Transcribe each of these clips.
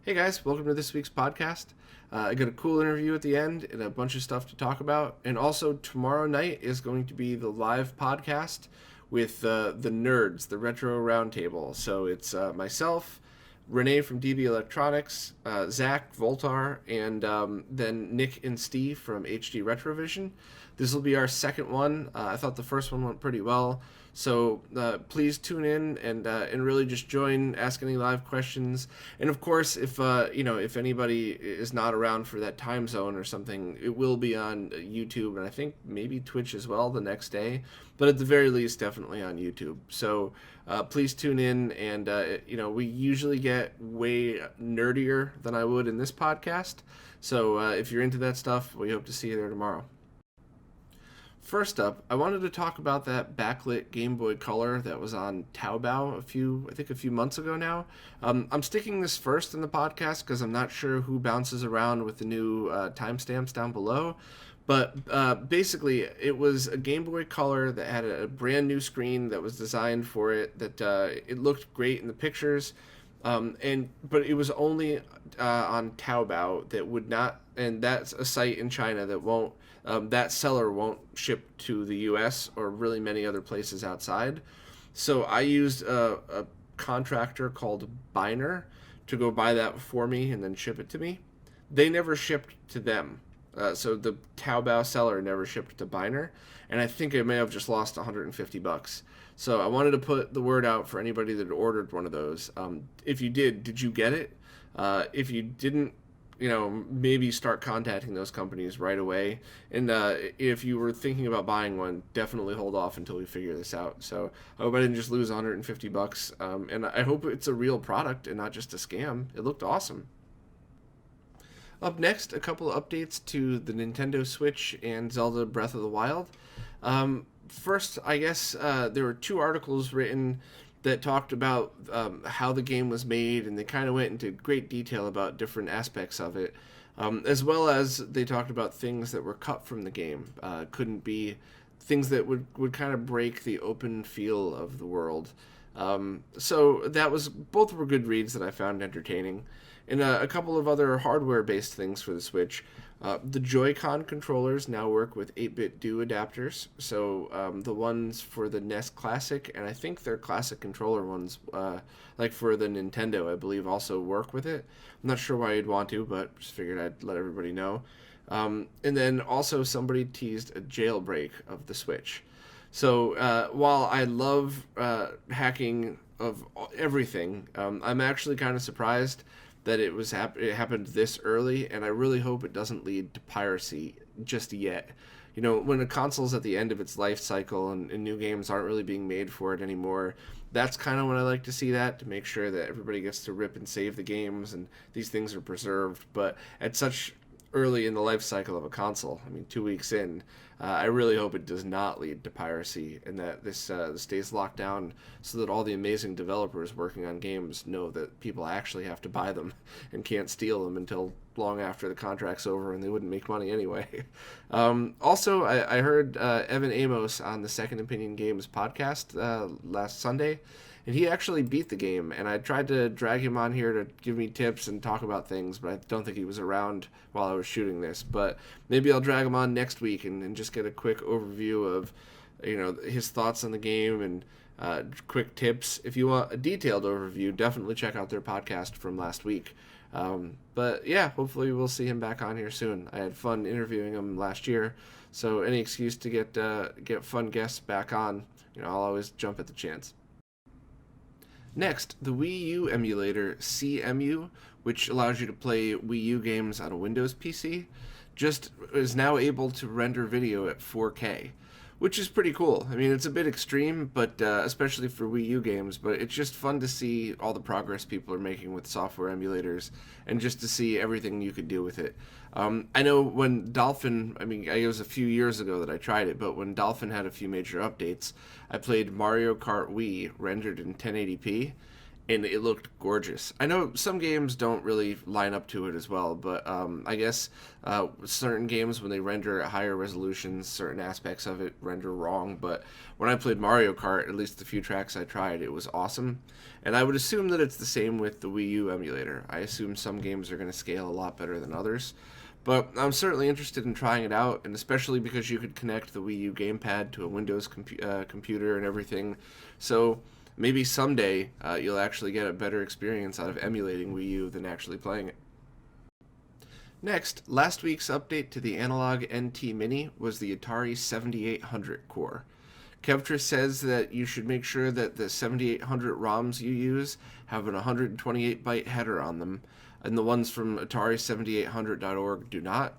Hey guys, welcome to this week's podcast. I got a cool interview at the end and a bunch of stuff to talk about. And also, tomorrow night is going to be the live podcast with the Knerds, the Retro Roundtable. So it's myself, Renee from DB Electronics, Zach, Voltar, and then Nick and Steve from HD Retrovision. This will be our second one. I thought the first one went pretty well. So please tune in and really just join, ask any live questions. And of course, if anybody is not around for that time zone or something, it will be on YouTube and I think maybe Twitch as well the next day. But at the very least, definitely on YouTube. So please tune in, and we usually get way nerdier than I would in this podcast. So if you're into that stuff, we hope to see you there tomorrow. First up, I wanted to talk about that backlit Game Boy Color that was on Taobao a few months ago now. I'm sticking this first in the podcast because I'm not sure who bounces around with the new timestamps down below. But basically, it was a Game Boy Color that had a brand new screen that was designed for it, that it looked great in the pictures. But it was only on Taobao that would not, and that's a site in China that won't, that seller won't ship to the US or really many other places outside. So I used a contractor called Bhiner to go buy that for me and then ship it to me. They never shipped to them. So the Taobao seller never shipped to Bhiner, and I think I may have just lost $150. So I wanted to put the word out for anybody that ordered one of those. If you did you get it? If you didn't, maybe start contacting those companies right away. And if you were thinking about buying one, definitely hold off until we figure this out. So I hope I didn't just lose $150. And I hope it's a real product and not just a scam. It looked awesome. Up next, a couple of updates to the Nintendo Switch and Zelda Breath of the Wild. First, I guess there were two articles written that talked about how the game was made, and they kind of went into great detail about different aspects of it, as well as they talked about things that were cut from the game. Couldn't be things that would kind of break the open feel of the world. So that was, both were good reads that I found entertaining. And a couple of other hardware-based things for the Switch. The Joy-Con controllers now work with 8-bit DO adapters. So the ones for the NES Classic, and I think their Classic controller ones, like for the Nintendo, I believe, also work with it. I'm not sure why you'd want to, but just figured I'd let everybody know. And then also somebody teased a jailbreak of the Switch. So while I love hacking of everything, I'm actually kind of surprised that it happened this early, and I really hope it doesn't lead to piracy just yet. When a console's at the end of its life cycle and new games aren't really being made for it anymore, that's kind of when I like to see that, to make sure that everybody gets to rip and save the games and these things are preserved. But at such early in the life cycle of a console, 2 weeks in, I really hope it does not lead to piracy, and that this stays locked down so that all the amazing developers working on games know that people actually have to buy them and can't steal them until long after the contract's over, and they wouldn't make money anyway. Also, I heard Evan Amos on the Second Opinion Games podcast last Sunday, and he actually beat the game, and I tried to drag him on here to give me tips and talk about things, but I don't think he was around while I was shooting this. But maybe I'll drag him on next week and just get a quick overview of his thoughts on the game and quick tips. If you want a detailed overview, definitely check out their podcast from last week. But yeah, hopefully we'll see him back on here soon. I had fun interviewing him last year, so any excuse to get fun guests back on, I'll always jump at the chance. Next, the Wii U Emulator Cemu, which allows you to play Wii U games on a Windows PC, just is now able to render video at 4K, which is pretty cool. It's a bit extreme, but especially for Wii U games, but it's just fun to see all the progress people are making with software emulators, and just to see everything you could do with it. I know when Dolphin, it was a few years ago that I tried it, but when Dolphin had a few major updates, I played Mario Kart Wii rendered in 1080p, and it looked gorgeous. I know some games don't really line up to it as well, but I guess certain games, when they render at higher resolutions, certain aspects of it render wrong. But when I played Mario Kart, at least the few tracks I tried, it was awesome. And I would assume that it's the same with the Wii U emulator. I assume some games are going to scale a lot better than others. But I'm certainly interested in trying it out, and especially because you could connect the Wii U gamepad to a Windows computer and everything. So maybe someday you'll actually get a better experience out of emulating Wii U than actually playing it. Next, last week's update to the Analog NT Mini was the Atari 7800 core. Kevtris says that you should make sure that the 7800 ROMs you use have an 128-byte header on them, and the ones from Atari7800.org do not.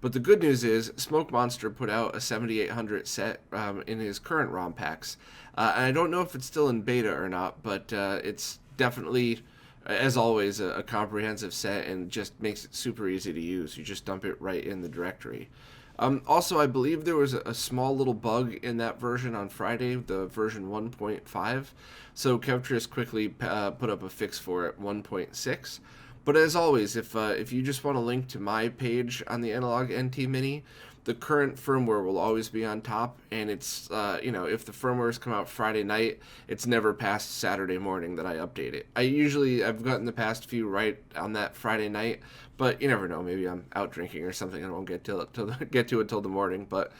But the good news is, Smoke Monster put out a 7800 set in his current ROM packs. And I don't know if it's still in beta or not, but it's definitely, as always, a comprehensive set and just makes it super easy to use. You just dump it right in the directory. Also, I believe there was a small little bug in that version on Friday, the version 1.5. So Kevtris quickly put up a fix for it, 1.6. But as always, if you just want to link to my page on the Analog NT Mini, the current firmware will always be on top, and it's, if the firmwares come out Friday night, it's never past Saturday morning that I update it. I've gotten the past few right on that Friday night, but you never know, maybe I'm out drinking or something and I won't get to it till the morning, but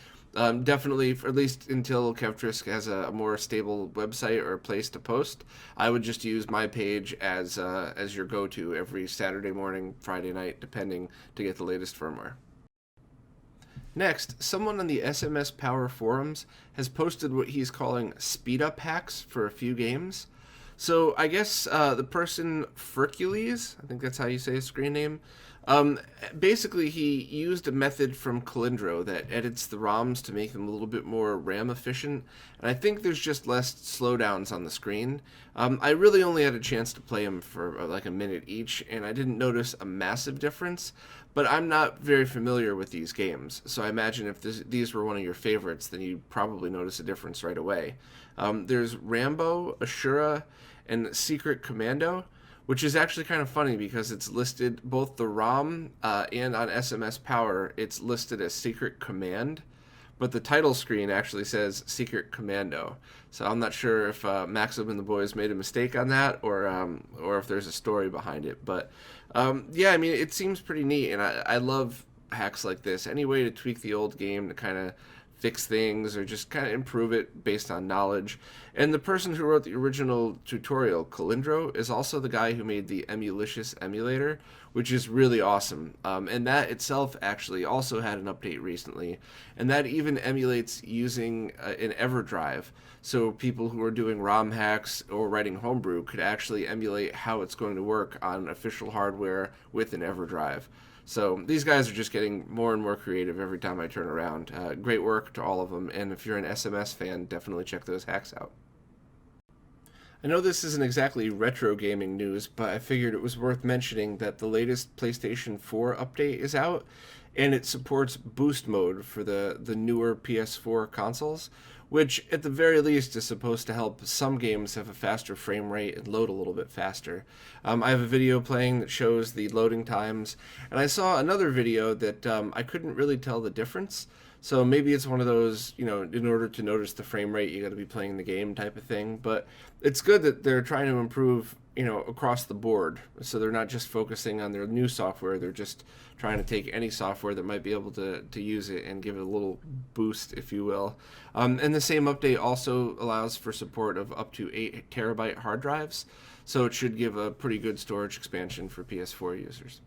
definitely, at least until Kevtris has a more stable website or a place to post, I would just use my page as your go-to every Saturday morning, Friday night, depending, to get the latest firmware. Next, someone on the SMS Power forums has posted what he's calling speed-up hacks for a few games. So I guess the person Fercules, I think that's how you say his screen name, basically he used a method from Calindro that edits the ROMs to make them a little bit more RAM efficient, and I think there's just less slowdowns on the screen. I really only had a chance to play them for like a minute each, and I didn't notice a massive difference, but I'm not very familiar with these games, so I imagine if these were one of your favorites, then you'd probably notice a difference right away. There's Rambo, Ashura, and Secret Commando, which is actually kind of funny because it's listed, both the ROM and on SMS Power, it's listed as Secret Command, but the title screen actually says Secret Commando. So I'm not sure if Maxim and the boys made a mistake on that, or if there's a story behind it. But yeah, I mean, it seems pretty neat, and I love hacks like this. Any way to tweak the old game to kind of fix things or just kind of improve it based on knowledge. And the person who wrote the original tutorial, Calindro, is also the guy who made the Emulicious emulator, which is really awesome. And that itself actually also had an update recently, and that even emulates using an EverDrive. So people who are doing ROM hacks or writing homebrew could actually emulate how it's going to work on official hardware with an EverDrive. So these guys are just getting more and more creative every time I turn around. Great work to all of them, and if you're an SMS fan, definitely check those hacks out. I know this isn't exactly retro gaming news, but I figured it was worth mentioning that the latest PlayStation 4 update is out, and it supports boost mode for the newer PS4 consoles, which at the very least is supposed to help some games have a faster frame rate and load a little bit faster. I have a video playing that shows the loading times, and I saw another video that I couldn't really tell the difference. So maybe it's one of those, in order to notice the frame rate, you got to be playing the game type of thing. But it's good that they're trying to improve, across the board. So they're not just focusing on their new software. They're just trying to take any software that might be able to use it and give it a little boost, if you will. And the same update also allows for support of up to 8 terabyte hard drives. So it should give a pretty good storage expansion for PS4 users.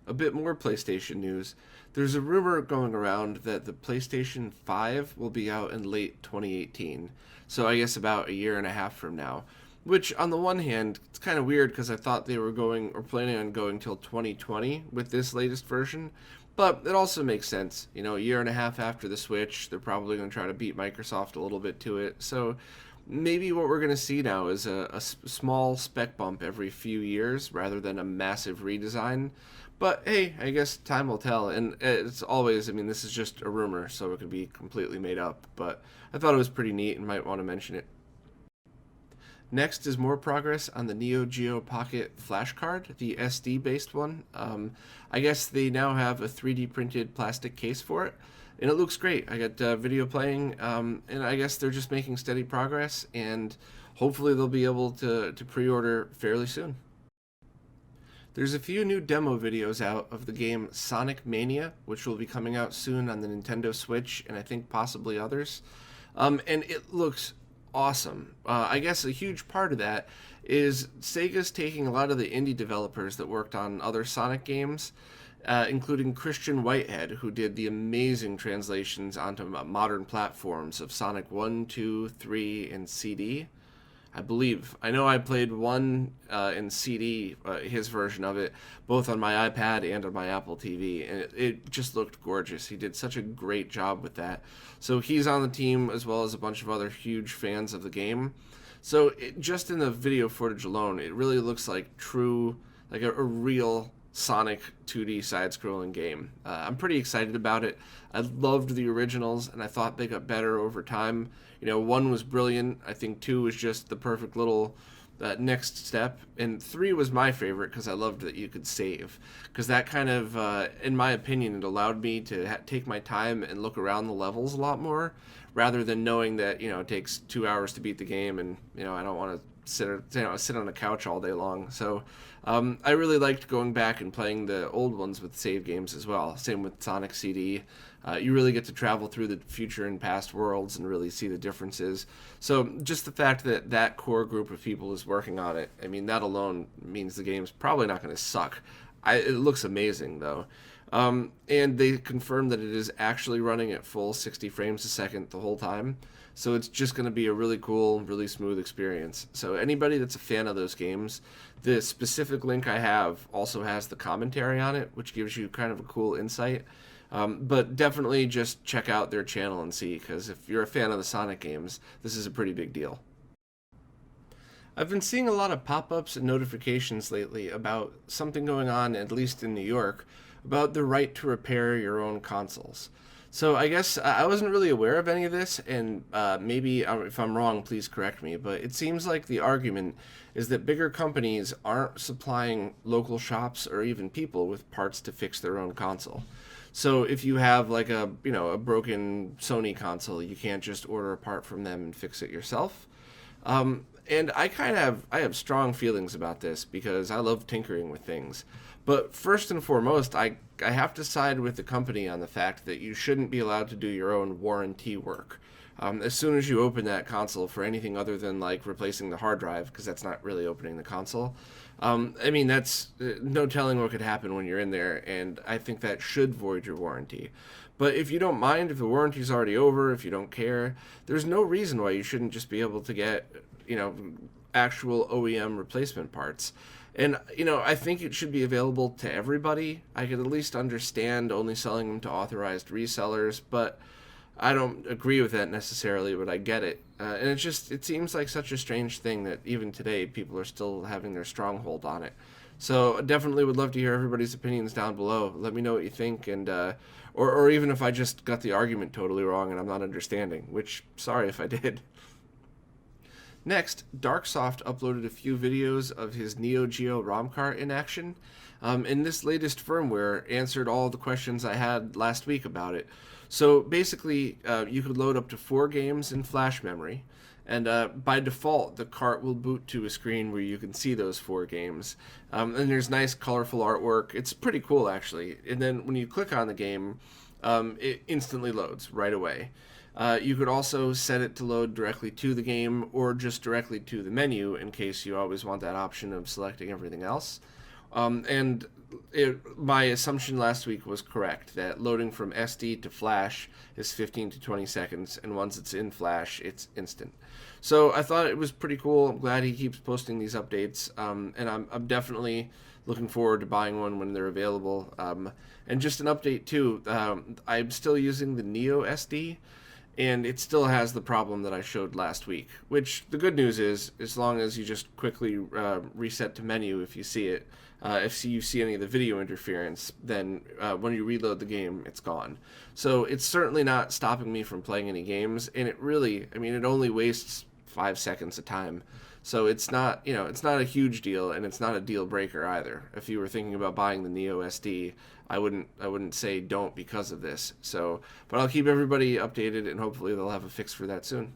A bit more PlayStation news. There's a rumor going around that the PlayStation 5 will be out in late 2018. So I guess about a year and a half from now. Which, on the one hand, it's kind of weird because I thought they were planning on going till 2020 with this latest version. But it also makes sense. A year and a half after the Switch, they're probably going to try to beat Microsoft a little bit to it. So maybe what we're going to see now is a small spec bump every few years rather than a massive redesign. But hey, I guess time will tell. And it's always, this is just a rumor, so it could be completely made up. But I thought it was pretty neat and might want to mention it. Next is more progress on the Neo Geo Pocket flash card, the SD-based one. I guess they now have a 3D printed plastic case for it, and it looks great. I got video playing, and I guess they're just making steady progress, and hopefully they'll be able to pre-order fairly soon. There's a few new demo videos out of the game Sonic Mania, which will be coming out soon on the Nintendo Switch, and I think possibly others. And it looks awesome. I guess a huge part of that is Sega's taking a lot of the indie developers that worked on other Sonic games, including Christian Whitehead, who did the amazing translations onto modern platforms of Sonic 1, 2, 3, and CD. I believe. I know I played one in CD, his version of it, both on my iPad and on my Apple TV, and it just looked gorgeous. He did such a great job with that. So he's on the team, as well as a bunch of other huge fans of the game. So just in the video footage alone, it really looks like true, like a real Sonic 2D side-scrolling game. I'm pretty excited about it. I loved the originals, and I thought they got better over time. You know, 1 was brilliant. I think 2 was just the perfect little next step. And 3 was my favorite because I loved that you could save. Because that kind of, in my opinion, it allowed me to take my time and look around the levels a lot more, rather than knowing that, you know, it takes 2 hours to beat the game and, you know, I don't want to sit on a couch all day long. So I really liked going back and playing the old ones with save games as well. Same with Sonic CD. You really get to travel through the future and past worlds and really see the differences. So just the fact that that core group of people is working on it, I mean, that alone means the game's probably not going to suck. It looks amazing, though. And they confirmed that it is actually running at full 60 frames a second the whole time. So it's just going to be a really cool, really smooth experience. So anybody that's a fan of those games, the specific link I have also has the commentary on it, which gives you kind of a cool insight. But definitely just check out their channel and see, because if you're a fan of the Sonic games, this is a pretty big deal. I've been seeing a lot of pop-ups and notifications lately about something going on, at least in New York, about the right to repair your own consoles. So I guess I wasn't really aware of any of this, and maybe if I'm wrong, please correct me, but it seems like the argument is that bigger companies aren't supplying local shops or even people with parts to fix their own console. So if you have like a broken Sony console, you can't just order a part from them and fix it yourself. And I have strong feelings about this because I love tinkering with things. But first and foremost, I have to side with the company on the fact that you shouldn't be allowed to do your own warranty work. As soon as you open that console for anything other than like replacing the hard drive, because that's not really opening the console, I mean, that's no telling what could happen when you're in there, and I think that should void your warranty. But if you don't mind, if the warranty's already over, if you don't care, there's no reason why you shouldn't just be able to get, actual OEM replacement parts. And, I think it should be available to everybody. I could at least understand only selling them to authorized resellers, but I don't agree with that necessarily, but I get it. And it seems like such a strange thing that even today people are still having their stronghold on it. So definitely would love to hear everybody's opinions down below. Let me know what you think, and or even if I just got the argument totally wrong and I'm not understanding, which, sorry if I did. Next, Darksoft uploaded a few videos of his Neo Geo ROM cart in action, and this latest firmware answered all the questions I had last week about it. So basically, you could load up to 4 games in flash memory, and by default, the cart will boot to a screen where you can see those 4 games. And there's nice, colorful artwork. It's pretty cool, actually. And then when you click on the game, it instantly loads right away. You could also set it to load directly to the game or just directly to the menu in case you always want that option of selecting everything else. My assumption last week was correct, that loading from SD to flash is 15 to 20 seconds, and once it's in flash, it's instant. So I thought it was pretty cool. I'm glad he keeps posting these updates, and I'm definitely looking forward to buying one when they're available. And just an update too, I'm still using the Neo SD, and it still has the problem that I showed last week, which the good news is, as long as you just quickly reset to menu if you see it, if you see any of the video interference, then when you reload the game, it's gone. So it's certainly not stopping me from playing any games, and it really, it only wastes 5 seconds of time. So it's not, it's not a huge deal, and it's not a deal breaker either. If you were thinking about buying the Neo SD, I wouldn't say don't because of this. So, but I'll keep everybody updated, and hopefully they'll have a fix for that soon.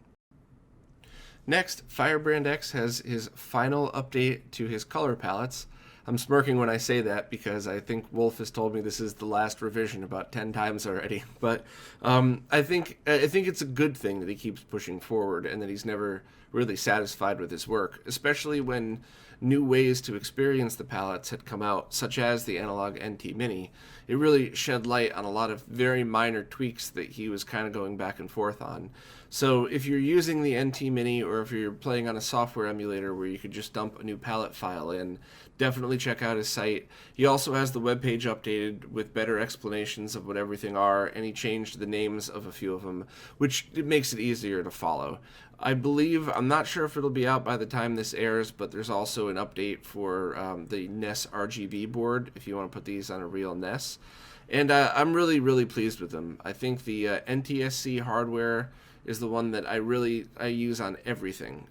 Next, FirebrandX has his final update to his color palettes. I'm smirking when I say that because I think Wolf has told me this is the last revision about 10 times already. But I think it's a good thing that he keeps pushing forward and that he's never really satisfied with his work, especially when new ways to experience the palettes had come out, such as the Analog NT Mini. It really shed light on a lot of very minor tweaks that he was kind of going back and forth on. So if you're using the NT Mini, or if you're playing on a software emulator where you could just dump a new palette file in, definitely check out his site. He also has the webpage updated with better explanations of what everything are, and he changed the names of a few of them, which it makes it easier to follow. I believe, I'm not sure if it'll be out by the time this airs, but there's also an update for the NES RGB board if you want to put these on a real NES. And I'm really, really pleased with them. I think the NTSC hardware is the one that I use on everything.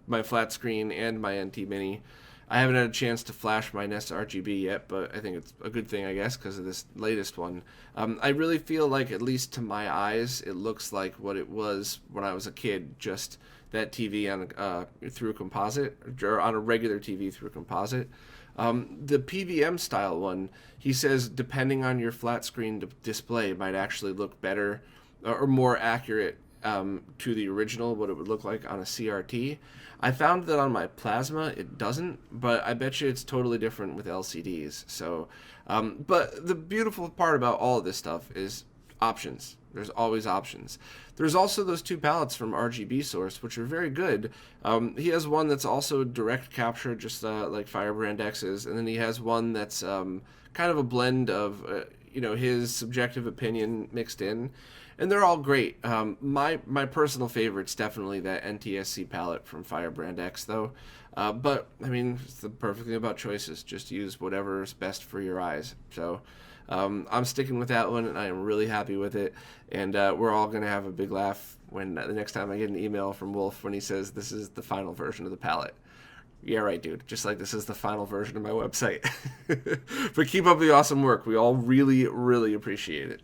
My flat screen and my NT Mini. I haven't had a chance to flash my NES RGB yet, but I think it's a good thing, I guess, because of this latest one. I really feel like, at least to my eyes, it looks like what it was when I was a kid, just that TV on through composite, or on a regular TV through composite. The PVM style one, he says, depending on your flat screen display, might actually look better or more accurate to the original, what it would look like on a CRT. I found that on my Plasma it doesn't, but I bet you it's totally different with LCDs. So, but the beautiful part about all of this stuff is options. There's always options. There's also those two palettes from RGB Source, which are very good. He has one that's also direct capture, just like FirebrandX's, and then he has one that's kind of a blend of his subjective opinion mixed in. And they're all great. My personal favorite's definitely that NTSC palette from FirebrandX, though. But, I mean, it's the perfect thing about choices. Just use whatever's best for your eyes. So, I'm sticking with that one, and I am really happy with it. And we're all going to have a big laugh when the next time I get an email from Wolf when he says this is the final version of the palette. Yeah, right, dude. Just like this is the final version of my website. But keep up the awesome work. We all really, really appreciate it.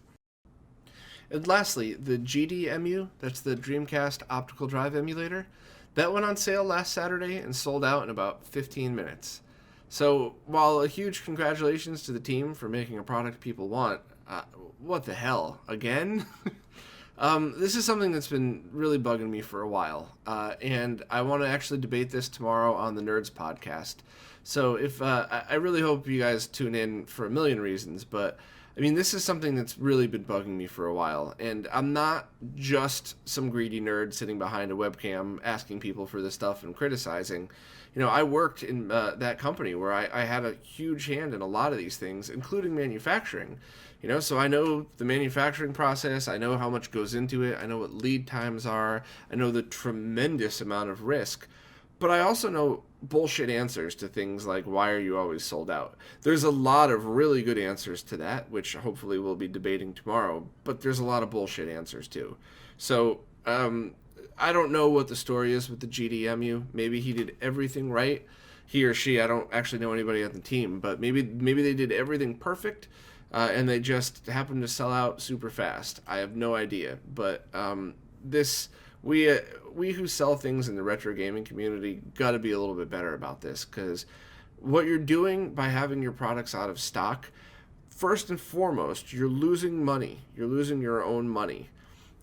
And lastly, the GDEMU, that's the Dreamcast Optical Drive Emulator, that went on sale last Saturday and sold out in about 15 minutes. So, while a huge congratulations to the team for making a product people want, what the hell, again? This is something that's been really bugging me for a while, and I want to actually debate this tomorrow on the Knerds podcast. So, if I really hope you guys tune in for a million reasons, but I mean, this is something that's really been bugging me for a while, and I'm not just some greedy nerd sitting behind a webcam asking people for this stuff and criticizing. I worked in that company where I had a huge hand in a lot of these things, including manufacturing. So I know the manufacturing process, I know how much goes into it, I know what lead times are, I know the tremendous amount of risk. But I also know bullshit answers to things like, why are you always sold out? There's a lot of really good answers to that, which hopefully we'll be debating tomorrow, but there's a lot of bullshit answers too. So, I don't know what the story is with the GDEMU. Maybe he did everything right. He or she, I don't actually know anybody on the team, but maybe they did everything perfect, and they just happened to sell out super fast. I have no idea, but we who sell things in the retro gaming community got to be a little bit better about this, because what you're doing by having your products out of stock, first and foremost, you're losing money. You're losing your own money.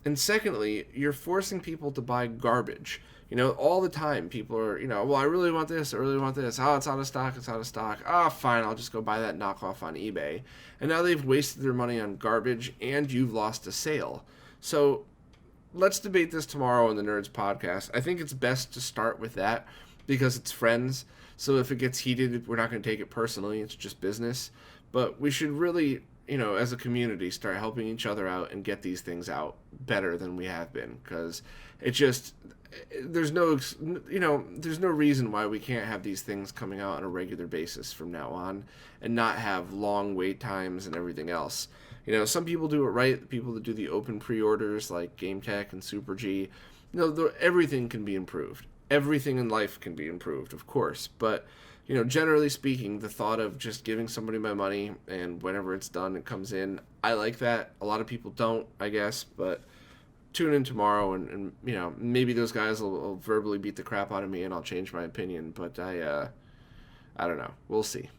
And secondly, you're forcing people to buy garbage. All the time people are, well, I really want this, I really want this. Oh, it's out of stock, it's out of stock. Ah, fine, I'll just go buy that knockoff on eBay. And now they've wasted their money on garbage, and you've lost a sale. So let's debate this tomorrow on the Knerds podcast. I think it's best to start with that because it's friends. So if it gets heated, we're not going to take it personally. It's just business. But we should really, as a community, start helping each other out and get these things out better than we have been. Because it just, there's no reason why we can't have these things coming out on a regular basis from now on and not have long wait times and everything else. Some people do it right. The people that do the open pre-orders like GameTech and Super G, everything can be improved. everything in life can be improved, of course, but generally speaking, the thought of just giving somebody my money and whenever it's done, it comes in. I like that. A lot of people don't, I guess, but tune in tomorrow and maybe those guys will verbally beat the crap out of me and I'll change my opinion, but I don't know. We'll see.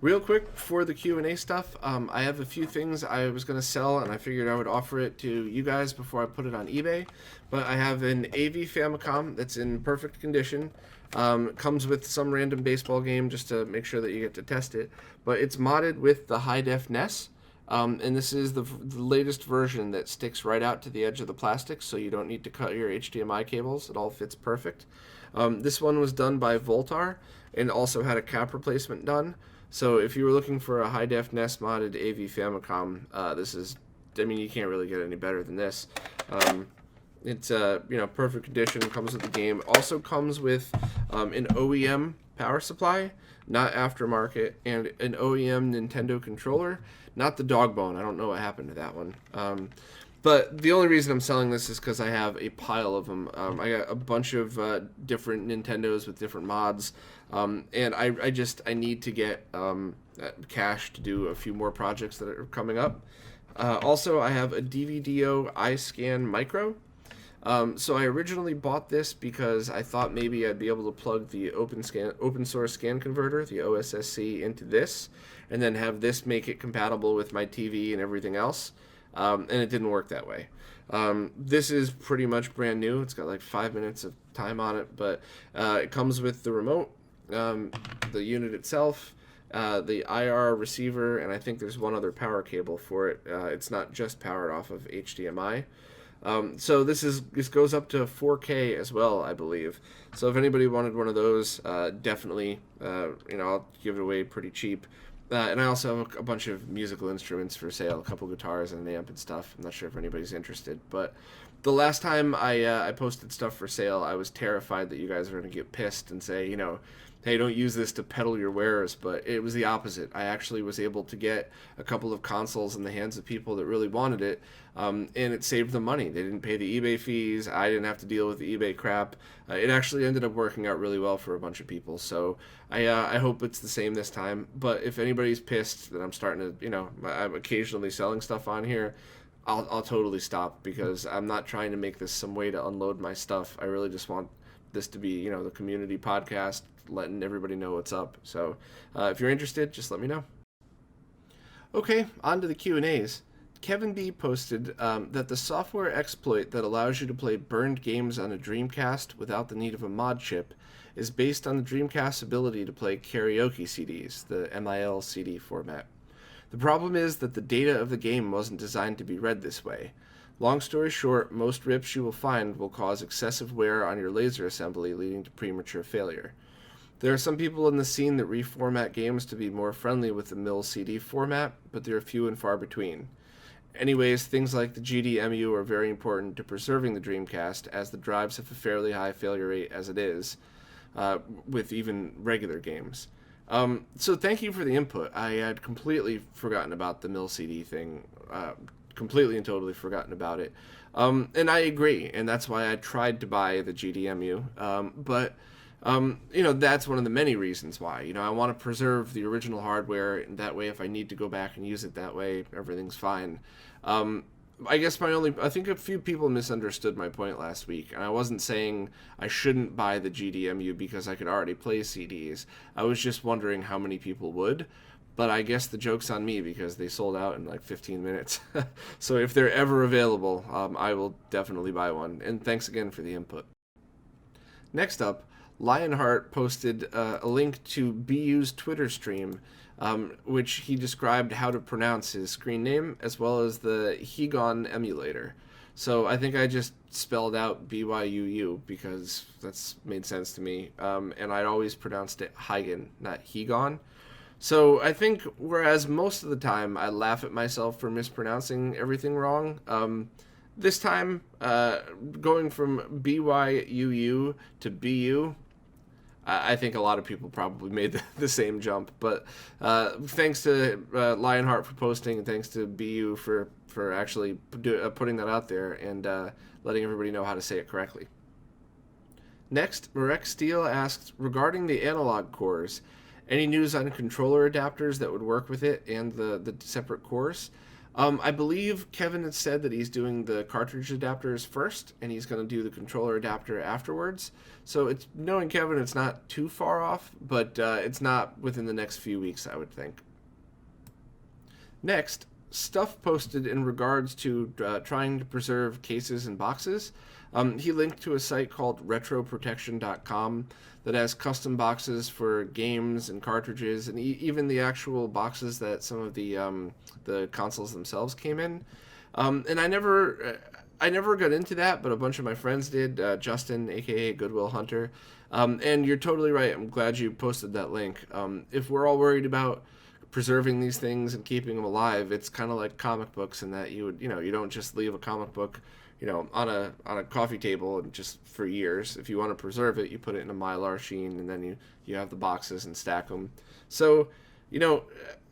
Real quick for the Q&A stuff, I have a few things I was going to sell, and I figured I would offer it to you guys before I put it on eBay. But I have an AV Famicom that's in perfect condition. Comes with some random baseball game just to make sure that you get to test it. But it's modded with the high-def NES, and this is the latest version that sticks right out to the edge of the plastic, so you don't need to cut your HDMI cables. It all fits perfect. This one was done by Voltar and also had a cap replacement done. So if you were looking for a high-def NES modded AV Famicom, this is, you can't really get any better than this. It's perfect condition, comes with the game. Also comes with an OEM power supply, not aftermarket, and an OEM Nintendo controller, not the dog bone. I don't know what happened to that one. But the only reason I'm selling this is because I have a pile of them. I got a bunch of different Nintendos with different mods, and I need to get cash to do a few more projects that are coming up. Also, I have a DVDO iScan Micro. So I originally bought this because I thought maybe I'd be able to plug the open source scan converter, the OSSC, into this, and then have this make it compatible with my TV and everything else. And it didn't work that way. This is pretty much brand new. It's got like 5 minutes of time on it, but it comes with the remote, the unit itself, the IR receiver, and I think there's one other power cable for it. It's not just powered off of HDMI. So this goes up to 4K as well, I believe. So if anybody wanted one of those, definitely, I'll give it away pretty cheap. And I also have a bunch of musical instruments for sale, a couple guitars and an amp and stuff. I'm not sure if anybody's interested, but the last time I posted stuff for sale, I was terrified that you guys were going to get pissed and say, hey, don't use this to peddle your wares, but it was the opposite. I actually was able to get a couple of consoles in the hands of people that really wanted it, and it saved them money. They didn't pay the eBay fees. I didn't have to deal with the eBay crap. It actually ended up working out really well for a bunch of people, so I hope it's the same this time. But if anybody's pissed that I'm starting to, I'm occasionally selling stuff on here, I'll totally stop, because I'm not trying to make this some way to unload my stuff. I really just want this to be, the community podcast, letting everybody know what's up. So if you're interested, just let me know. Okay, on to the Q&As. KevinB posted that the software exploit that allows you to play burned games on a Dreamcast without the need of a mod chip is based on the Dreamcast's ability to play karaoke CDs, the MIL CD format. The problem is that the data of the game wasn't designed to be read this way. Long story short, most rips you will find will cause excessive wear on your laser assembly, leading to premature failure. There are some people in the scene that reformat games to be more friendly with the MIL CD format, but they are few and far between. Anyways, things like the GDEMU are very important to preserving the Dreamcast, as the drives have a fairly high failure rate as it is, with even regular games. So thank you for the input. I had completely forgotten about the MIL CD thing, completely and totally forgotten about it. And I agree, and that's why I tried to buy the GDEMU. But that's one of the many reasons why. I want to preserve the original hardware, and that way if I need to go back and use it that way, everything's fine. I guess I think a few people misunderstood my point last week, and I wasn't saying I shouldn't buy the GDEMU because I could already play CDs. I was just wondering how many people would, but I guess the joke's on me because they sold out in like 15 minutes. So if they're ever available, I will definitely buy one, and thanks again for the input. Next up, LionHeart posted a link to BU's Twitter stream, which he described how to pronounce his screen name, as well as the Hegon emulator. So I think I just spelled out BYUU because that's made sense to me, and I'd always pronounced it Heigen, not Hegon. So I think, whereas most of the time I laugh at myself for mispronouncing everything wrong, this time, going from BYUU to BU, I think a lot of people probably made the same jump. But thanks to LionHeart for posting, and thanks to BU for actually putting that out there and letting everybody know how to say it correctly. Next, MaarekStele asks, regarding the analog cores, any news on controller adapters that would work with it and the separate cores? I believe Kevin had said that he's doing the cartridge adapters first, and he's going to do the controller adapter afterwards. So it's knowing Kevin, it's not too far off, but it's not within the next few weeks, I would think. Next, stuff posted in regards to trying to preserve cases and boxes. He linked to a site called RetroProtection.com that has custom boxes for games and cartridges, and even the actual boxes that some of the consoles themselves came in. And I never got into that, but a bunch of my friends did. Justin, aka Goodwill Hunter, and you're totally right. I'm glad you posted that link. If we're all worried about preserving these things and keeping them alive, it's kind of like comic books in that you don't just leave a comic book on a coffee table and just for years. If you want to preserve it, you put it in a Mylar sheen, and then you have the boxes and stack them. So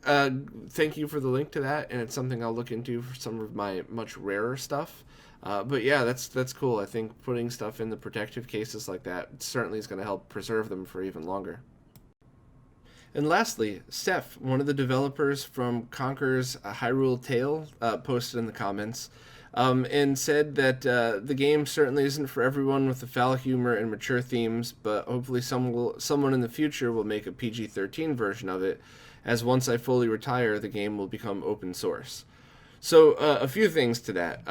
thank you for the link to that, and it's something I'll look into for some of my much rarer stuff. But yeah, that's cool. I think putting stuff in the protective cases like that certainly is going to help preserve them for even longer. And lastly, Seph, one of the developers from Conker's Hyrule Tale, posted in the comments and said that the game certainly isn't for everyone with the foul humor and mature themes, but hopefully someone in the future will make a PG-13 version of it, as once I fully retire, the game will become open source. So a few things to that.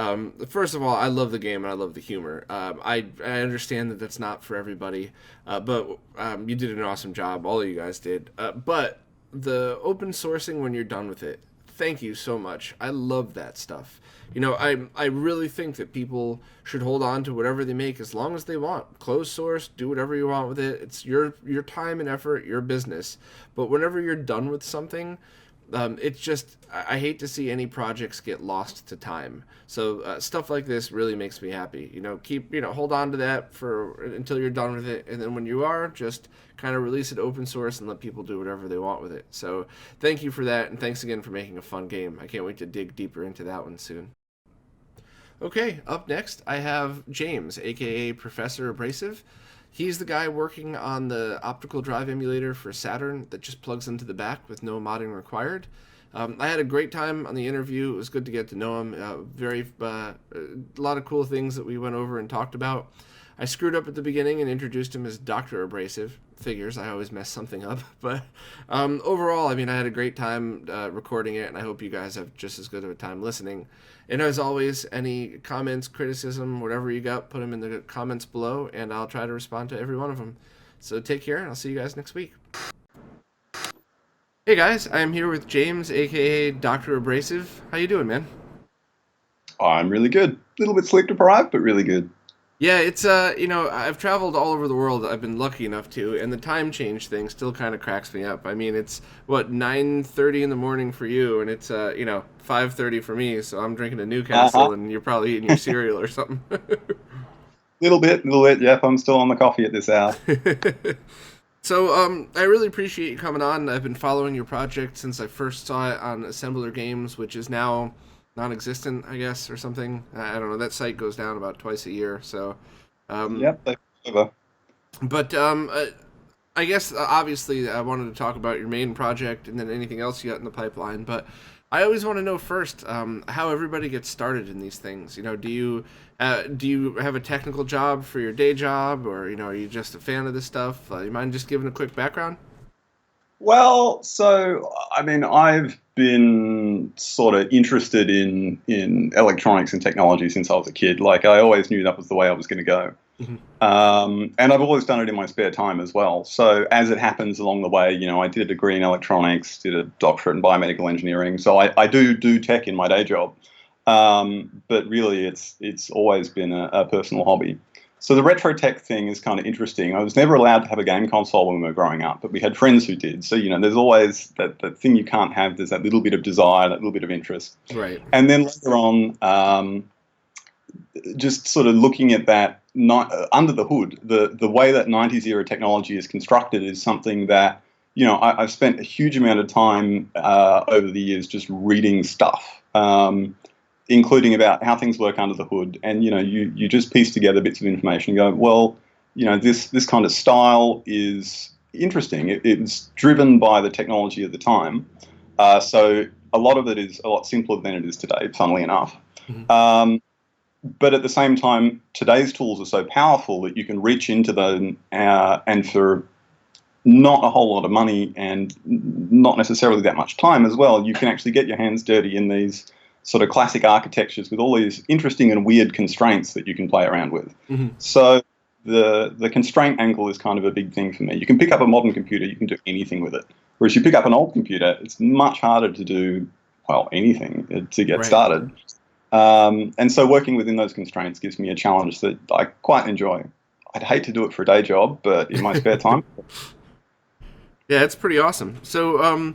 First of all, I love the game and I love the humor. I understand that that's not for everybody, but you did an awesome job. All of you guys did. But the open sourcing when you're done with it, thank you so much. I love that stuff. I really think that people should hold on to whatever they make as long as they want. Closed source, do whatever you want with it. It's your time and effort, your business. But whenever you're done with something, it's just, I hate to see any projects get lost to time. So stuff like this really makes me happy. Hold on to that until you're done with it, and then when you are, just kind of release it open source and let people do whatever they want with it. So thank you for that, and thanks again for making a fun game. I can't wait to dig deeper into that one soon. Okay, up next I have James, aka Professor Abrasive. He's the guy working on the optical drive emulator for Saturn that just plugs into the back with no modding required. I had a great time on the interview. It was good to get to know him. A lot of cool things that we went over and talked about. I screwed up at the beginning and introduced him as Dr. Abrasive. Figures, I always mess something up. But overall, I had a great time recording it, and I hope you guys have just as good of a time listening. And as always, any comments, criticism, whatever you got, put them in the comments below, and I'll try to respond to every one of them. So take care, and I'll see you guys next week. Hey guys, I'm here with James, aka Dr. Abrasive. How you doing, man? I'm really good. A little bit sleep deprived, but really good. Yeah, it's, I've traveled all over the world. I've been lucky enough to, and the time change thing still kind of cracks me up. It's, 9:30 in the morning for you, and it's, 5:30 for me, so I'm drinking a Newcastle, and you're probably eating your cereal or something. Little bit, yep, I'm still on the coffee at this hour. So, I really appreciate you coming on. I've been following your project since I first saw it on Assembler Games, which is now non-existent, I guess, or something. I don't know. That site goes down about twice a year, so. Yep, they've over. But I guess obviously I wanted to talk about your main project and then anything else you got in the pipeline. But I always want to know first how everybody gets started in these things. Do you have a technical job for your day job, or are you just a fan of this stuff? You mind just giving a quick background? Well, so I've been sort of interested in electronics and technology since I was a kid. Like, I always knew that was the way I was going to go. Mm-hmm. And I've always done it in my spare time as well. So as it happens along the way, I did a degree in electronics, did a doctorate in biomedical engineering. So I do tech in my day job. But really, it's always been a personal hobby. So the retro tech thing is kind of interesting. I was never allowed to have a game console when we were growing up, but we had friends who did. So, there's always that thing you can't have. There's that little bit of desire, that little bit of interest. Right. And then later on, just sort of looking at that under the hood, the way that 90s era technology is constructed is something that, I've spent a huge amount of time over the years just reading stuff. Including about how things work under the hood, and you just piece together bits of information and go, well, this kind of style is interesting. It's driven by the technology of the time. So a lot of it is a lot simpler than it is today, funnily enough. Mm-hmm. But at the same time, today's tools are so powerful that you can reach into them and for not a whole lot of money and not necessarily that much time as well, you can actually get your hands dirty in these sort of classic architectures with all these interesting and weird constraints that you can play around with. Mm-hmm. So the constraint angle is kind of a big thing for me. You can pick up a modern computer, you can do anything with it. Whereas you pick up an old computer, it's much harder to do, well, anything to get started. And so working within those constraints gives me a challenge that I quite enjoy. I'd hate to do it for a day job, but in my spare time. Yeah, it's pretty awesome. So,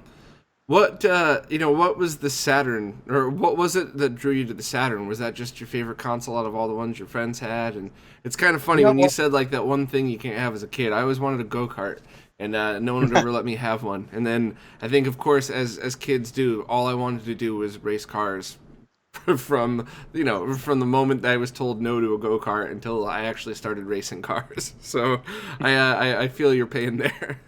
what was the Saturn, or what was it that drew you to the Saturn? Was that just your favorite console out of all the ones your friends had? And it's kind of funny when you said like that one thing you can't have as a kid. I always wanted a go-kart, and no one would ever let me have one. And then I think, of course, as kids do, all I wanted to do was race cars. From the moment that I was told no to a go-kart until I actually started racing cars. So I feel your pain there.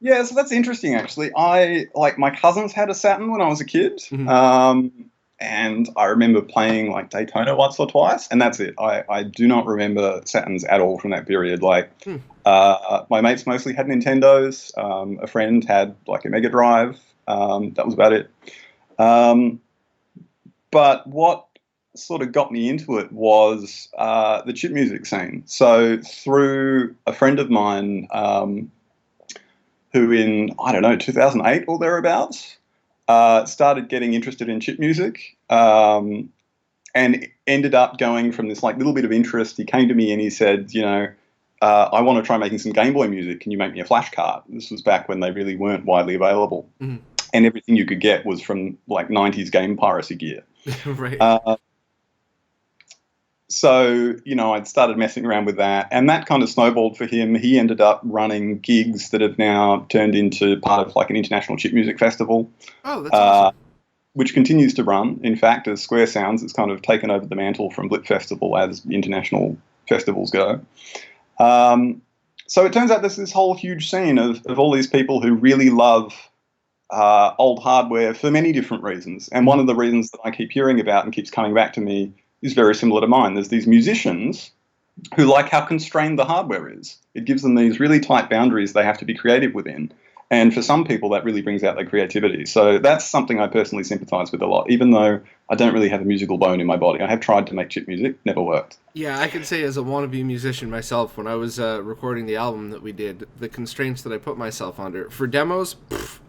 Yeah, so that's interesting actually. My cousins had a Saturn when I was a kid. Mm-hmm. And I remember playing like Daytona once or twice, and that's it. I do not remember Saturns at all from that period. My mates mostly had Nintendos. A friend had like a Mega Drive. That was about it. But what sort of got me into it was the chip music scene. So through a friend of mine who in, 2008 or thereabouts, started getting interested in chip music and ended up going from this like little bit of interest. He came to me and he said, I want to try making some Game Boy music. Can you make me a flash card? This was back when they really weren't widely available. Mm-hmm. And everything you could get was from like 90s game piracy gear. Right. So, I'd started messing around with that, and that kind of snowballed for him. He ended up running gigs that have now turned into part of like an international chip music festival. Oh, that's awesome. Which continues to run. In fact, as Square Sounds, it's kind of taken over the mantle from Blip Festival as international festivals go. So it turns out there's this whole huge scene of all these people who really love old hardware for many different reasons. And one of the reasons that I keep hearing about and keeps coming back to me is very similar to mine. There's these musicians who like how constrained the hardware is. It gives them these really tight boundaries they have to be creative within. And for some people, that really brings out their creativity. So that's something I personally sympathize with a lot, even though I don't really have a musical bone in my body. I have tried to make chip music, never worked. Yeah, I can say as a wannabe musician myself, when I was recording the album that we did, the constraints that I put myself under, for demos,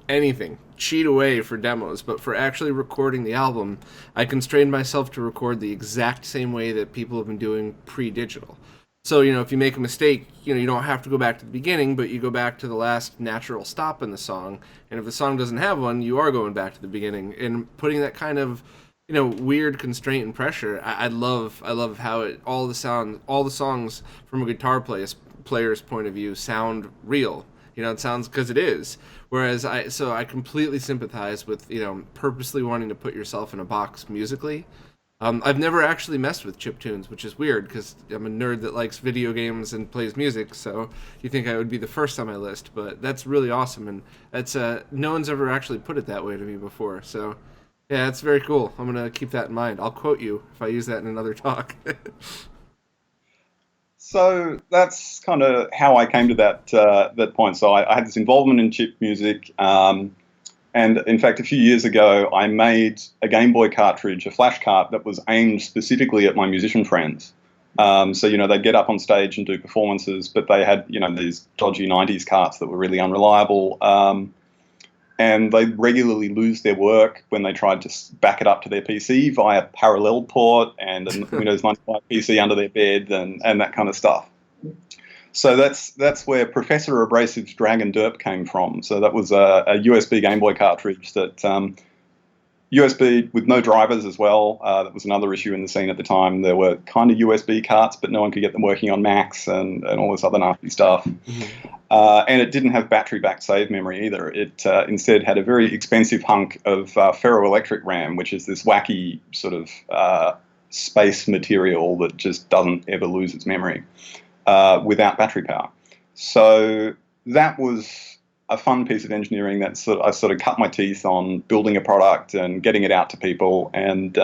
anything. Cheat away for demos, but for actually recording the album, I constrained myself to record the exact same way that people have been doing pre-digital. So, if you make a mistake, you don't have to go back to the beginning, but you go back to the last natural stop in the song. And if the song doesn't have one, you are going back to the beginning. And putting that kind of, weird constraint and pressure, I love how all the songs from a guitar player's point of view sound real. It sounds, because it is. Whereas I completely sympathize with, purposely wanting to put yourself in a box musically. I've never actually messed with chiptunes, which is weird because I'm a nerd that likes video games and plays music, so you think I would be the first on my list, but that's really awesome, and that's no one's ever actually put it that way to me before, so yeah, that's very cool. I'm going to keep that in mind. I'll quote you if I use that in another talk. So that's kind of how I came to that point. So I had this involvement in chip music, and in fact, a few years ago, I made a Game Boy cartridge, a flash cart that was aimed specifically at my musician friends. So, they'd get up on stage and do performances, but they had, these dodgy 90s carts that were really unreliable. And they regularly lose their work when they tried to back it up to their PC via parallel port and a Windows 95 PC under their bed and that kind of stuff. So that's where Professor Abrasive's Drag and Derp came from. So that was a USB Game Boy cartridge that USB with no drivers as well. That was another issue in the scene at the time. There were kind of USB carts, but no one could get them working on Macs and all this other nasty stuff. Mm-hmm. And it didn't have battery-backed save memory either. It instead had a very expensive hunk of ferroelectric RAM, which is this wacky sort of space material that just doesn't ever lose its memory. without battery power. So that was a fun piece of engineering that I sort of cut my teeth on building a product and getting it out to people. And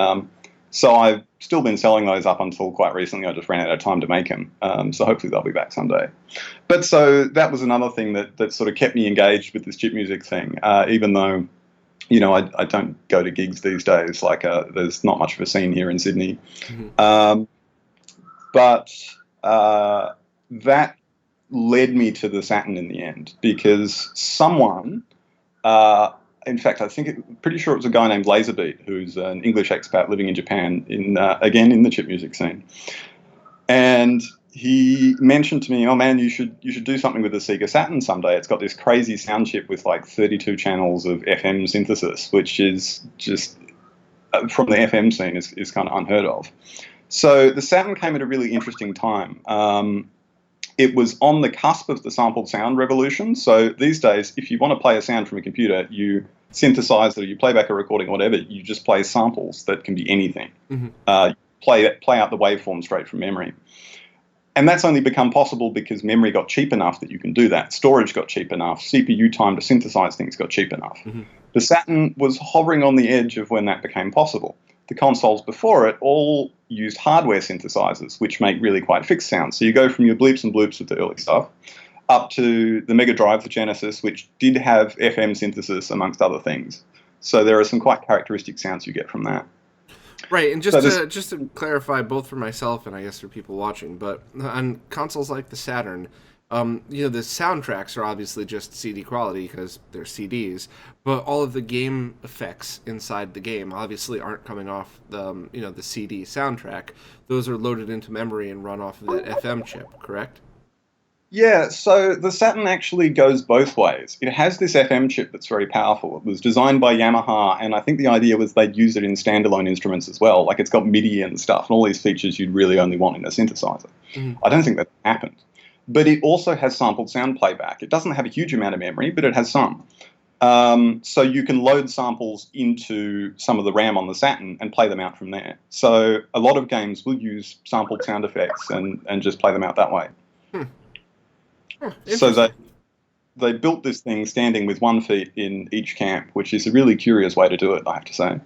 so I've still been selling those up until quite recently. I just ran out of time to make them. So hopefully they'll be back someday. But so that was another thing that sort of kept me engaged with this chip music thing, even though, I don't go to gigs these days. Like there's not much of a scene here in Sydney. Mm-hmm. But that led me to the Saturn in the end, because someone, in fact, pretty sure it was a guy named Laserbeat, who's an English expat living in Japan, again in the chip music scene, and he mentioned to me, "Oh man, you should do something with the Sega Saturn someday. It's got this crazy sound chip with like 32 channels of FM synthesis, which is just from the FM scene is kind of unheard of." So the Saturn came at a really interesting time. It was on the cusp of the sampled sound revolution. So these days, if you want to play a sound from a computer, you synthesize it, or you play back a recording, or whatever. You just play samples that can be anything. Mm-hmm. Play out the waveform straight from memory. And that's only become possible because memory got cheap enough that you can do that. Storage got cheap enough. CPU time to synthesize things got cheap enough. Mm-hmm. The Saturn was hovering on the edge of when that became possible. The consoles before it all used hardware synthesizers, which make really quite fixed sounds. So you go from your bleeps and bloops with the early stuff up to the Mega Drive, the Genesis, which did have FM synthesis, amongst other things. So there are some quite characteristic sounds you get from that. Right, and just to clarify, both for myself and I guess for people watching, but on consoles like the Saturn, the soundtracks are obviously just CD quality because they're CDs, but all of the game effects inside the game obviously aren't coming off the CD soundtrack. Those are loaded into memory and run off of that FM chip, correct? Yeah, so the Saturn actually goes both ways. It has this FM chip that's very powerful. It was designed by Yamaha, and I think the idea was they'd use it in standalone instruments as well. Like, it's got MIDI and stuff, and all these features you'd really only want in a synthesizer. Mm-hmm. I don't think that happened. But it also has sampled sound playback. It doesn't have a huge amount of memory, but it has some. So you can load samples into some of the RAM on the Saturn and play them out from there. So a lot of games will use sampled sound effects and just play them out that way. Hmm. Oh, so they built this thing standing with 1 foot in each camp, which is a really curious way to do it, I have to say.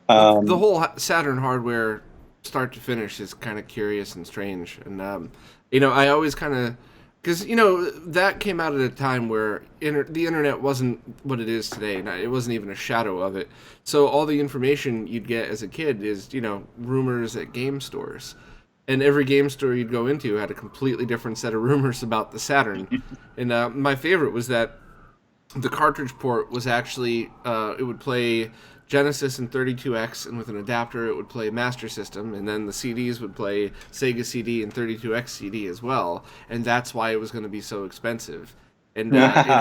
The whole Saturn hardware, start to finish, is kind of curious and strange. And, I always kind of... Because, that came out at a time where the internet wasn't what it is today. It wasn't even a shadow of it. So all the information you'd get as a kid is, rumors at game stores. And every game store you'd go into had a completely different set of rumors about the Saturn. And my favorite was that the cartridge port was actually, it would play Genesis and 32X, and with an adapter it would play Master System, and then the CDs would play Sega CD and 32X CD as well, and that's why it was going to be so expensive. And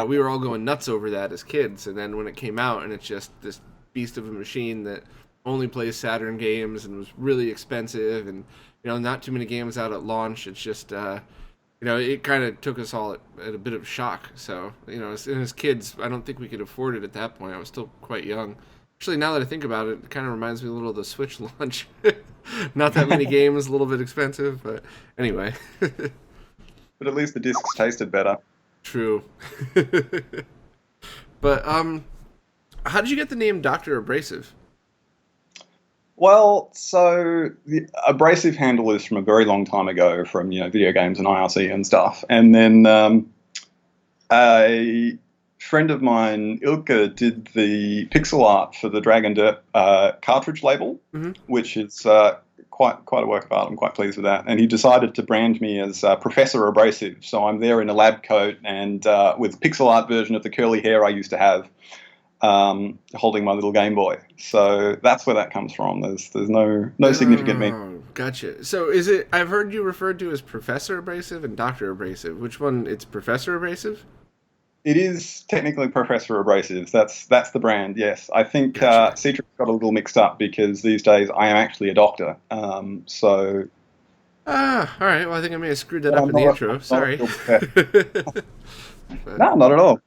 we were all going nuts over that as kids, and then when it came out and it's just this beast of a machine that only plays Saturn games and was really expensive, and not too many games out at launch, it's just it kind of took us all at a bit of shock. So as kids, I don't think we could afford it at that point. I was still quite young. Actually, now that I think about it, it kind of reminds me a little of the Switch launch. Not that many games, a little bit expensive, but anyway. But at least the discs tasted better. True. But how did you get the name Dr. Abrasive? Well, so the Abrasive handle is from a very long time ago, from video games and IRC and stuff. And then a friend of mine, Ilka, did the pixel art for the Dragon Dirt cartridge label, mm-hmm. which is quite a work of art. I'm quite pleased with that. And he decided to brand me as Professor Abrasive. So I'm there in a lab coat and with pixel art version of the curly hair I used to have, holding my little Game Boy. So that's where that comes from. There's no significant meaning. Gotcha. So is it? I've heard you referred to as Professor Abrasive and Dr. Abrasive. Which one? It's Professor Abrasive? It is technically Professor Abrasive. That's the brand, yes. I think Cedric got a little mixed up because these days I am actually a doctor. So. All right. Well, I think I may have screwed that up in the intro. Sorry. No, not at all.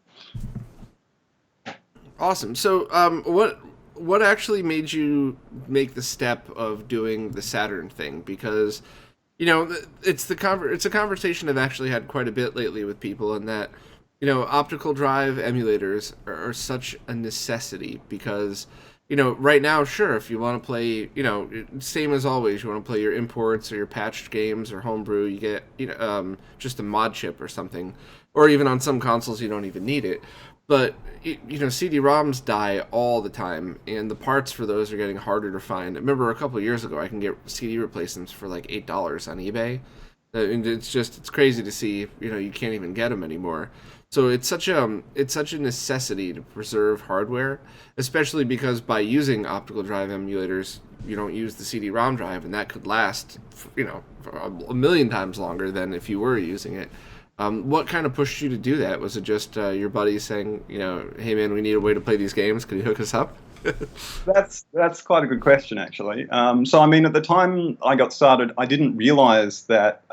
Awesome. So, what actually made you make the step of doing the Saturn thing? Because, It's it's a conversation I've actually had quite a bit lately with people, and that optical drive emulators are such a necessity because right now, sure, if you want to play, same as always, you want to play your imports or your patched games or homebrew, you get just a mod chip or something, or even on some consoles you don't even need it. But CD-ROMs die all the time, and the parts for those are getting harder to find. I remember a couple of years ago, I can get CD replacements for like $8 on eBay. And it's crazy to see. You can't even get them anymore. So it's such a necessity to preserve hardware, especially because by using optical drive emulators, you don't use the CD-ROM drive, and that could last, for a million times longer than if you were using it. What kind of pushed you to do that? Was it just your buddy saying, hey man, we need a way to play these games? Could you hook us up? That's quite a good question, actually. So, I mean, at the time I got started, I didn't realize that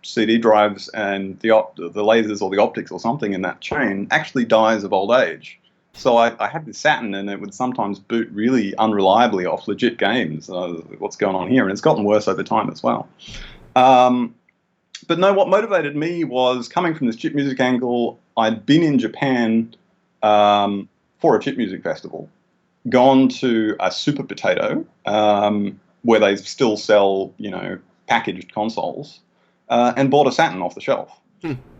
CD drives and the lasers or the optics or something in that chain actually dies of old age. So I had this Saturn, and it would sometimes boot really unreliably off legit games. What's going on here? And it's gotten worse over time as well. But no, what motivated me was coming from this chip music angle. I'd been in Japan for a chip music festival, gone to a Super Potato where they still sell, packaged consoles, and bought a Saturn off the shelf.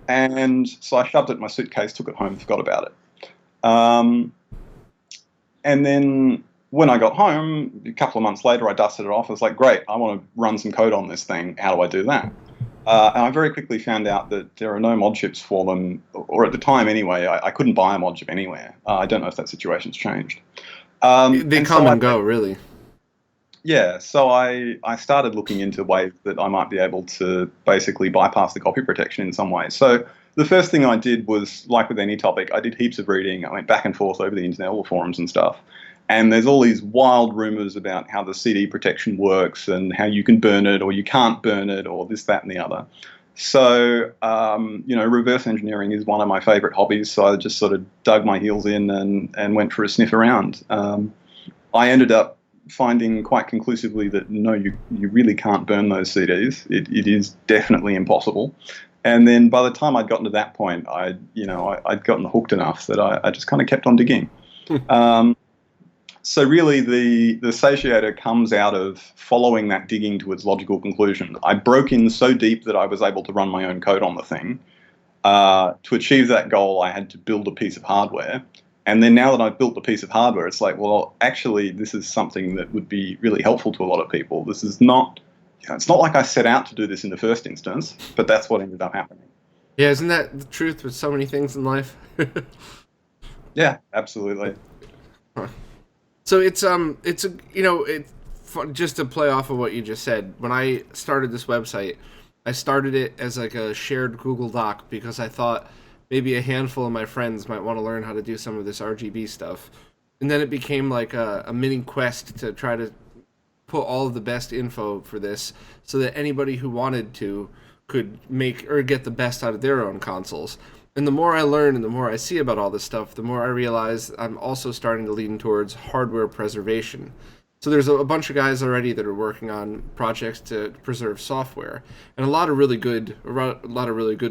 And so I shoved it in my suitcase, took it home, forgot about it. And then when I got home, a couple of months later, I dusted it off. I was like, great, I want to run some code on this thing. How do I do that? And I very quickly found out that there are no mod chips for them, or at the time anyway, I couldn't buy a mod chip anywhere. I don't know if that situation's changed. They come and go, really. Yeah, so I started looking into ways that I might be able to basically bypass the copy protection in some way. So the first thing I did was, like with any topic, I did heaps of reading. I went back and forth over the internet, all the forums and stuff. And there's all these wild rumors about how the CD protection works and how you can burn it or you can't burn it or this, that, and the other. So, reverse engineering is one of my favorite hobbies. So I just sort of dug my heels in and went for a sniff around. I ended up finding quite conclusively that no, you really can't burn those CDs. It is definitely impossible. And then by the time I'd gotten to that point, I'd gotten hooked enough that I just kind of kept on digging. So really, the satiator comes out of following that digging to its logical conclusion. I broke in so deep that I was able to run my own code on the thing. To achieve that goal, I had to build a piece of hardware. And then now that I've built a piece of hardware, it's like, well, actually, this is something that would be really helpful to a lot of people. This is not, it's not like I set out to do this in the first instance, but that's what ended up happening. Yeah, isn't that the truth with so many things in life? Yeah, absolutely. Huh. So it's just to play off of what you just said. When I started this website, I started it as like a shared Google Doc because I thought maybe a handful of my friends might want to learn how to do some of this RGB stuff. And then it became like a mini quest to try to put all of the best info for this so that anybody who wanted to could make or get the best out of their own consoles. And the more I learn and the more I see about all this stuff, the more I realize I'm also starting to lean towards hardware preservation. So there's a bunch of guys already that are working on projects to preserve software, and a lot of really good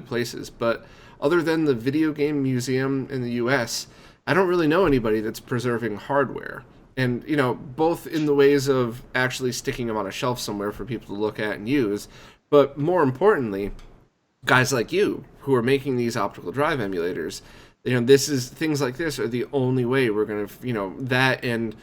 places. But other than the Video Game Museum in the U.S., I don't really know anybody that's preserving hardware. And both in the ways of actually sticking them on a shelf somewhere for people to look at and use, but more importantly, guys like you who are making these optical drive emulators, things like this are the only way we're going to, that and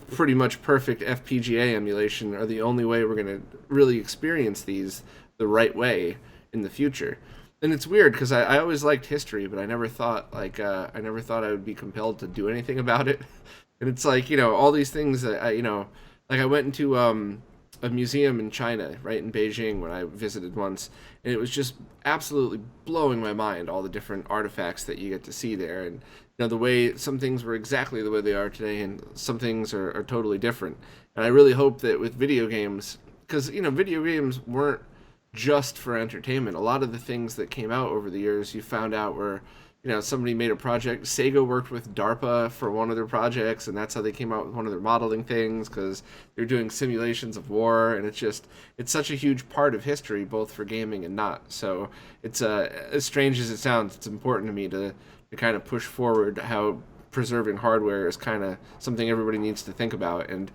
pretty much perfect FPGA emulation are the only way we're going to really experience these the right way in the future. And it's weird because I always liked history, but I never thought I would be compelled to do anything about it. And it's like, all these things that I went into a museum in China, right in Beijing, when I visited once, and it was just absolutely blowing my mind, all the different artifacts that you get to see there. And the way some things were exactly the way they are today, and some things are totally different. And I really hope that with video games, because video games weren't just for entertainment. A lot of the things that came out over the years, you found out were somebody made a project. Sega worked with DARPA for one of their projects, and that's how they came out with one of their modeling things, because they're doing simulations of war, and it's such a huge part of history, both for gaming and not. So it's as strange as it sounds, it's important to me to kind of push forward how preserving hardware is kind of something everybody needs to think about. And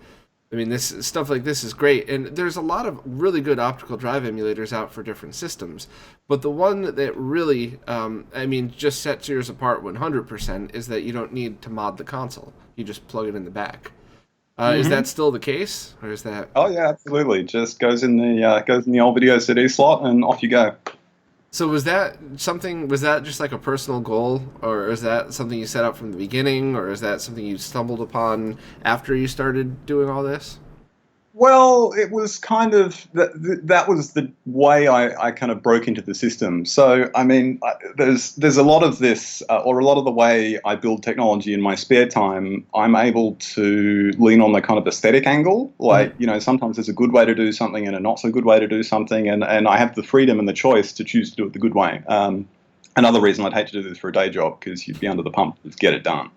I mean, this stuff like this is great, and there's a lot of really good optical drive emulators out for different systems. But the one that really, just sets yours apart 100% is that you don't need to mod the console. You just plug it in the back. Is that still the case, or is that? Oh yeah, absolutely. Just goes in the old video CD slot, and off you go. So was that just like a personal goal, or is that something you set up from the beginning, or is that something you stumbled upon after you started doing all this? Well, it was kind of that was the way I kind of broke into the system. So, I mean, there's a lot of this, or a lot of the way I build technology in my spare time, I'm able to lean on the kind of aesthetic angle. Like, sometimes there's a good way to do something and a not so good way to do something, and I have the freedom and the choice to choose to do it the good way. Another reason I'd hate to do this for a day job, because you'd be under the pump to get it done.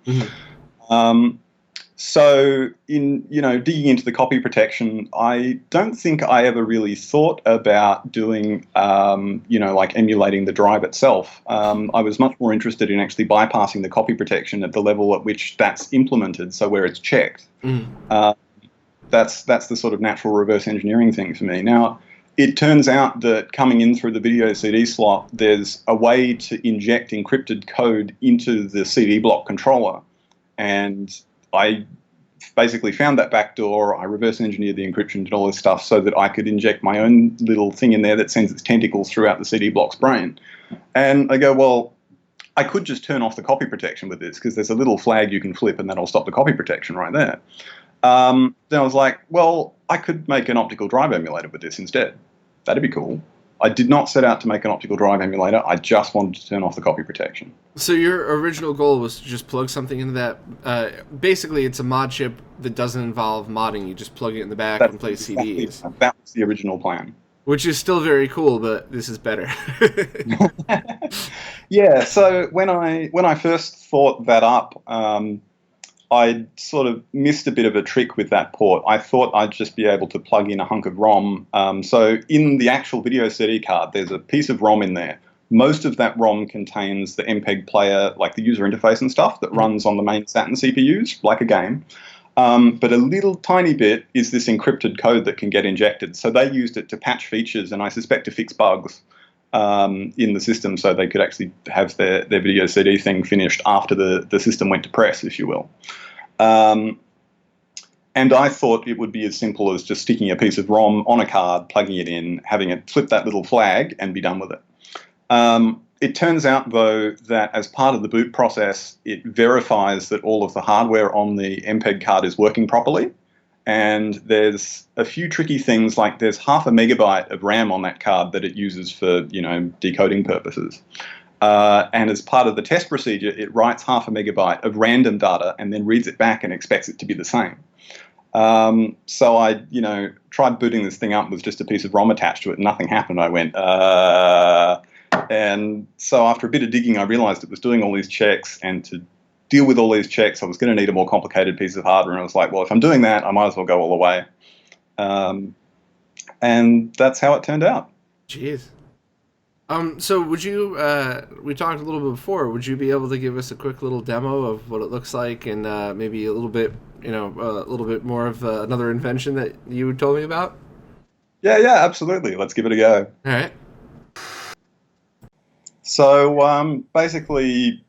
So in, digging into the copy protection, I don't think I ever really thought about doing, like emulating the drive itself. I was much more interested in actually bypassing the copy protection at the level at which that's implemented, so where it's checked. That's the sort of natural reverse engineering thing for me. Now, it turns out that coming in through the video CD slot, there's a way to inject encrypted code into the CD block controller, and I basically found that backdoor. I reverse engineered the encryption and all this stuff so that I could inject my own little thing in there that sends its tentacles throughout the CD block's brain. And I go, well, I could just turn off the copy protection with this, because there's a little flag you can flip and that'll stop the copy protection right there. Then I was like, well, I could make an optical drive emulator with this instead. That'd be cool. I did not set out to make an optical drive emulator. I just wanted to turn off the copy protection. So your original goal was to just plug something into that. Basically, it's a mod chip that doesn't involve modding. You just plug it in the back and play CDs. That was the original plan. Which is still very cool, but this is better. Yeah. So when I first thought that up, I sort of missed a bit of a trick with that port. I thought I'd just be able to plug in a hunk of ROM. So in the actual video CD card, there's a piece of ROM in there. Most of that ROM contains the MPEG player, like the user interface and stuff, that runs on the main Saturn CPUs, like a game. But a little tiny bit is this encrypted code that can get injected. So they used it to patch features, and I suspect to fix bugs in the system, so they could actually have their video CD thing finished after the system went to press, if you will. And I thought it would be as simple as just sticking a piece of ROM on a card, plugging it in, having it flip that little flag, and be done with it. It turns out, though, that as part of the boot process, it verifies that all of the hardware on the MPEG card is working properly. And there's a few tricky things, like there's 0.5 megabyte of RAM on that card that it uses for, decoding purposes. And as part of the test procedure, it writes 0.5 megabyte of random data and then reads it back and expects it to be the same. So I, tried booting this thing up with just a piece of ROM attached to it, and nothing happened. I went, and so after a bit of digging, I realized it was doing all these checks, and to deal with all these checks, I was going to need a more complicated piece of hardware. And I was like, well, if I'm doing that, I might as well go all the way. And that's how it turned out. Jeez. So would you, we talked a little bit before, would you be able to give us a quick little demo of what it looks like, and maybe a little bit, a little bit more of another invention that you told me about? Yeah, absolutely. Let's give it a go. All right. So basically,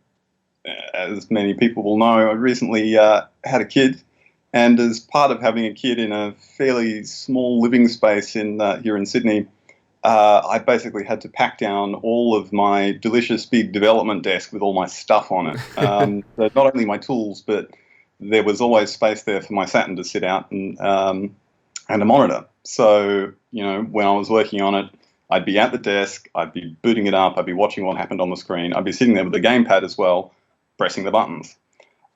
as many people will know, I recently had a kid, and as part of having a kid in a fairly small living space here in Sydney, I basically had to pack down all of my delicious big development desk with all my stuff on it. So not only my tools, but there was always space there for my Saturn to sit out and a monitor. So, when I was working on it, I'd be at the desk, I'd be booting it up, I'd be watching what happened on the screen, I'd be sitting there with the gamepad as well, pressing the buttons.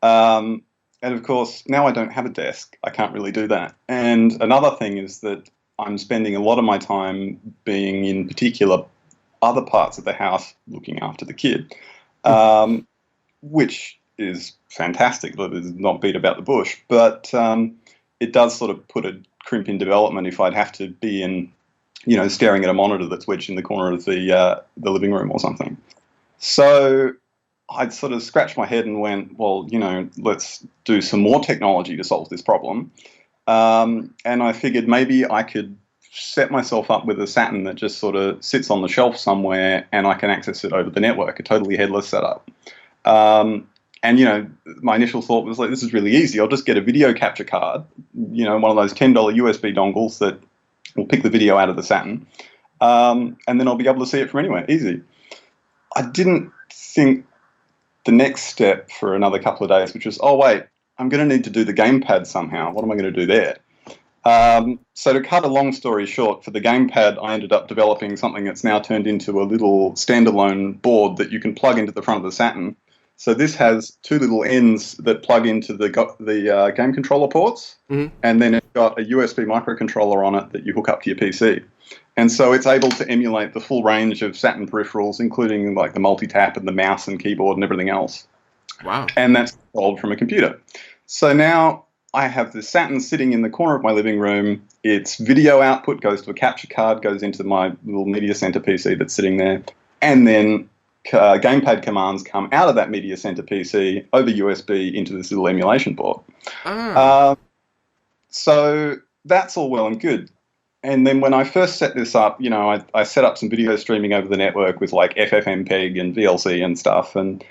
And of course, now I don't have a desk. I can't really do that. And another thing is that I'm spending a lot of my time being in particular other parts of the house looking after the kid. which is fantastic. That is not beat about the bush, but it does sort of put a crimp in development if I'd have to be in, staring at a monitor that's wedged in the corner of the living room or something. So I'd sort of scratched my head and went, well, let's do some more technology to solve this problem. And I figured maybe I could set myself up with a Saturn that just sort of sits on the shelf somewhere and I can access it over the network, a totally headless setup. And, my initial thought was like, this is really easy. I'll just get a video capture card, one of those $10 USB dongles that will pick the video out of the Saturn. And then I'll be able to see it from anywhere. Easy. I didn't think the next step for another couple of days, which was, oh, wait, I'm going to need to do the gamepad somehow. What am I going to do there? So to cut a long story short, for the gamepad, I ended up developing something that's now turned into a little standalone board that you can plug into the front of the Saturn. So this has two little ends that plug into the game controller ports, and then it's got a USB microcontroller on it that you hook up to your PC. And so it's able to emulate the full range of Saturn peripherals, including like the multi-tap and the mouse and keyboard and everything else. Wow. And that's controlled from a computer. So now I have the Saturn sitting in the corner of my living room. Its video output goes to a capture card, goes into my little media center PC that's sitting there, and then gamepad commands come out of that media center PC over USB into this little emulation board. So that's all well and good. And then when I first set this up, I set up some video streaming over the network with like FFmpeg and VLC and stuff, and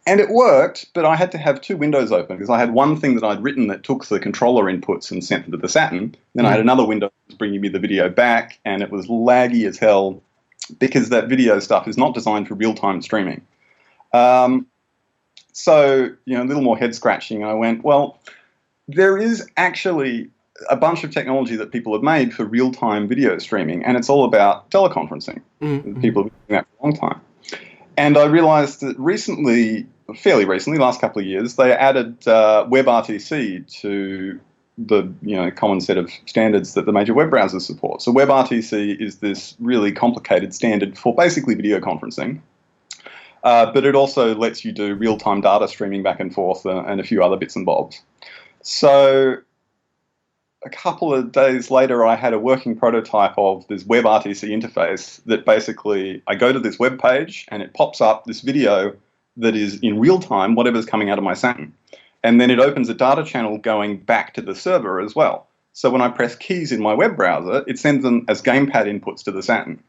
it worked, but I had to have two windows open because I had one thing that I'd written that took the controller inputs and sent them to the Saturn. Then I had another window that was bringing me the video back, and it was laggy as hell because that video stuff is not designed for real-time streaming. So, a little more head-scratching. I went, well, there is actually a bunch of technology that people have made for real-time video streaming, and it's all about teleconferencing. People have been doing that for a long time. And I realized that fairly recently, last couple of years, they added WebRTC to the common set of standards that the major web browsers support. So WebRTC is this really complicated standard for basically video conferencing, but it also lets you do real-time data streaming back and forth and a few other bits and bobs. So a couple of days later, I had a working prototype of this WebRTC interface that basically I go to this web page and it pops up this video that is in real time, whatever's coming out of my Saturn. And then it opens a data channel going back to the server as well. So when I press keys in my web browser, it sends them as gamepad inputs to the Saturn.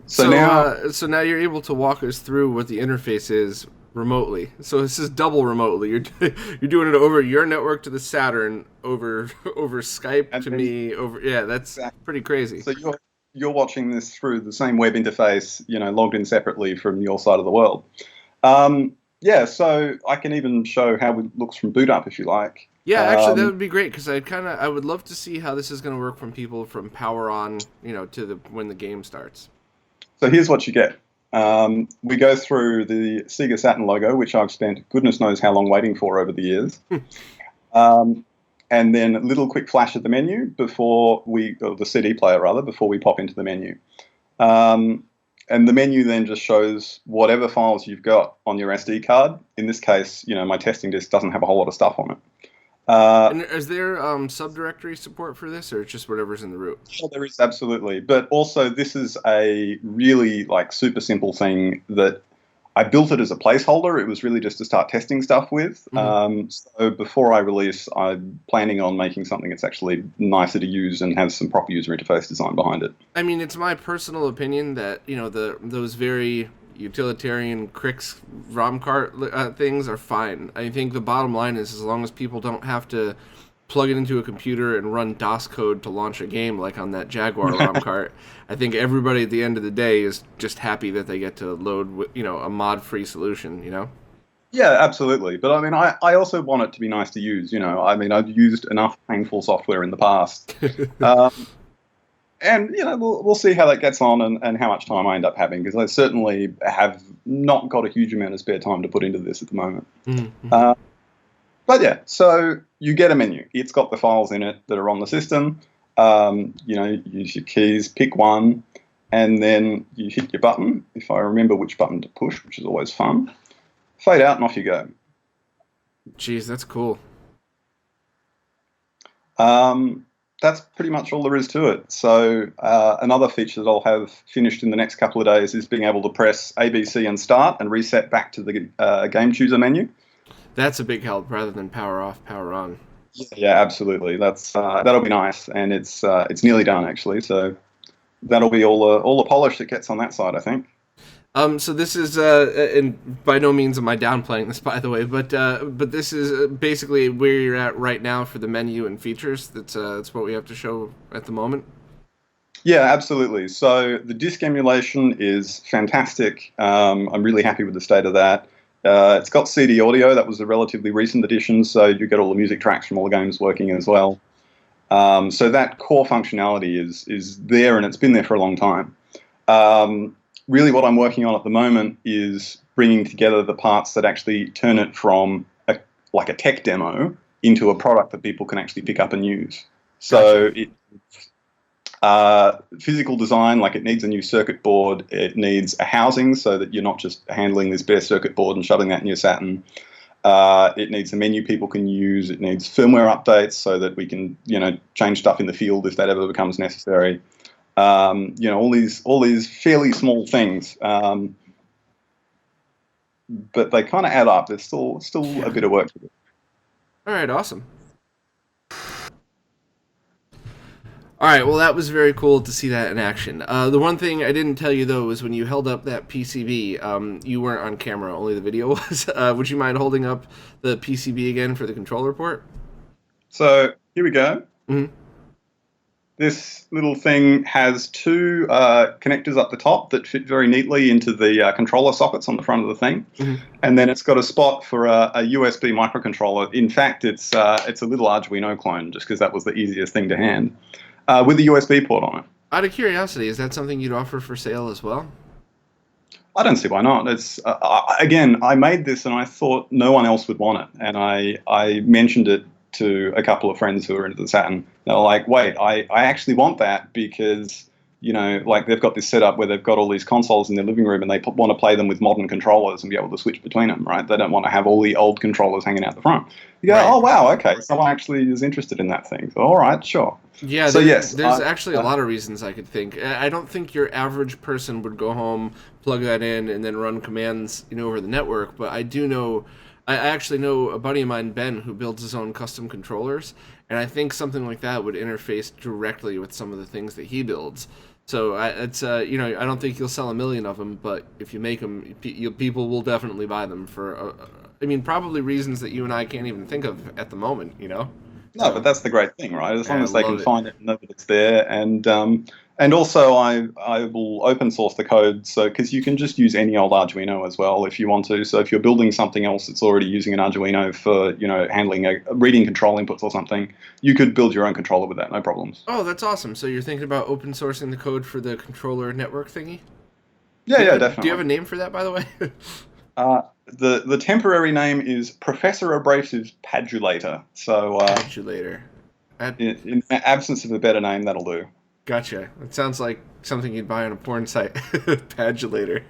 So now you're able to walk us through what the interface is remotely. So this is double remotely. You're doing it over your network to the Saturn, over Skype and to me. That's exactly. Pretty crazy. So you're watching this through the same web interface, logged in separately from your side of the world. So I can even show how it looks from boot up if you like. Yeah, actually, that would be great because I would love to see how this is going to work from people from power on, to when the game starts. So here's what you get. We go through the Sega Saturn logo, which I've spent goodness knows how long waiting for over the years. And then a little quick flash of the menu the CD player rather, before we pop into the menu. And the menu then just shows whatever files you've got on your SD card. In this case, my testing disk doesn't have a whole lot of stuff on it. And is there subdirectory support for this, or just whatever's in the root? Sure, there is, absolutely. But also, this is a really super simple thing that I built it as a placeholder. It was really just to start testing stuff with. So before I release, I'm planning on making something that's actually nicer to use and has some proper user interface design behind it. I mean, it's my personal opinion that those very utilitarian Crix ROM cart things are fine. I think the bottom line is, as long as people don't have to plug it into a computer and run DOS code to launch a game like on that Jaguar ROM cart, I think everybody at the end of the day is just happy that they get to load a mod-free solution, Yeah, absolutely. But I mean, I also want it to be nice to use, I've used enough painful software in the past. And, we'll see how that gets on and how much time I end up having, because I certainly have not got a huge amount of spare time to put into this at the moment. But yeah, so you get a menu. It's got the files in it that are on the system. Use your keys, pick one. and then you hit your button, if I remember which button to push, which is always fun. Fade out and off you go. Jeez, that's cool. That's pretty much all there is to it. So another feature that I'll have finished in the next couple of days is being able to press A, B, C and start and reset back to the game chooser menu. That's a big help rather than power off, power on. Yeah, absolutely. That'll be nice, and it's nearly done actually. So that'll be all the polish that gets on that side, I think. So this is, and by no means am I downplaying this, by the way, but this is basically where you're at right now for the menu and features. That's what we have to show at the moment. Yeah, absolutely. So the disk emulation is fantastic. I'm really happy with the state of that. It's got CD audio. That was a relatively recent addition, so you get all the music tracks from all the games working as well. So that core functionality is there, and it's been there for a long time. Really what I'm working on at the moment is bringing together the parts that actually turn it from a tech demo into a product that people can actually pick up and use. So physical design, like it needs a new circuit board, it needs a housing so that you're not just handling this bare circuit board and shoving that in your Saturn. It needs a menu people can use. It needs firmware updates so that we can, change stuff in the field if that ever becomes necessary. All these fairly small things, but they kind of add up. There's still a bit of work to do. All right, awesome. All right, well, that was very cool to see that in action. The one thing I didn't tell you, though, was when you held up that PCB, you weren't on camera, only the video was. Would you mind holding up the PCB again for the controller port? So here we go. Mm-hmm. This little thing has two connectors up the top that fit very neatly into the controller sockets on the front of the thing. Mm-hmm. And then it's got a spot for a USB microcontroller. In fact, it's a little Arduino clone, just because that was the easiest thing to hand, with a USB port on it. Out of curiosity, is that something you'd offer for sale as well? I don't see why not. It's again, I made this and I thought no one else would want it. And I mentioned it to a couple of friends who are into the Saturn. They were like, wait, I actually want that because, they've got this setup where they've got all these consoles in their living room and they want to play them with modern controllers and be able to switch between them, right? They don't want to have all the old controllers hanging out the front. You go, right. Oh, wow, okay, someone actually is interested in that thing. So, all right, sure. Yeah, so, there's actually a lot of reasons I could think. I don't think your average person would go home, plug that in, and then run commands, over the network, but I do know... I actually know a buddy of mine, Ben, who builds his own custom controllers, and I think something like that would interface directly with some of the things that he builds. So I don't think you'll sell 1 million of them, but if you make them, people will definitely buy them for, probably reasons that you and I can't even think of at the moment, No, but that's the great thing, right? As long as they can find it and know that it's there, and also I will open source the code, so because you can just use any old Arduino as well if you want to. So if you're building something else that's already using an Arduino for handling reading control inputs or something, you could build your own controller with that, no problems. Oh, that's awesome! So you're thinking about open sourcing the code for the controller network thingy? Yeah, definitely. Do you have a name for that, by the way? The temporary name is Professor Abrasive's Padulator. So Padulator. In absence of a better name, that'll do. Gotcha. It sounds like something you'd buy on a porn site. Padulator.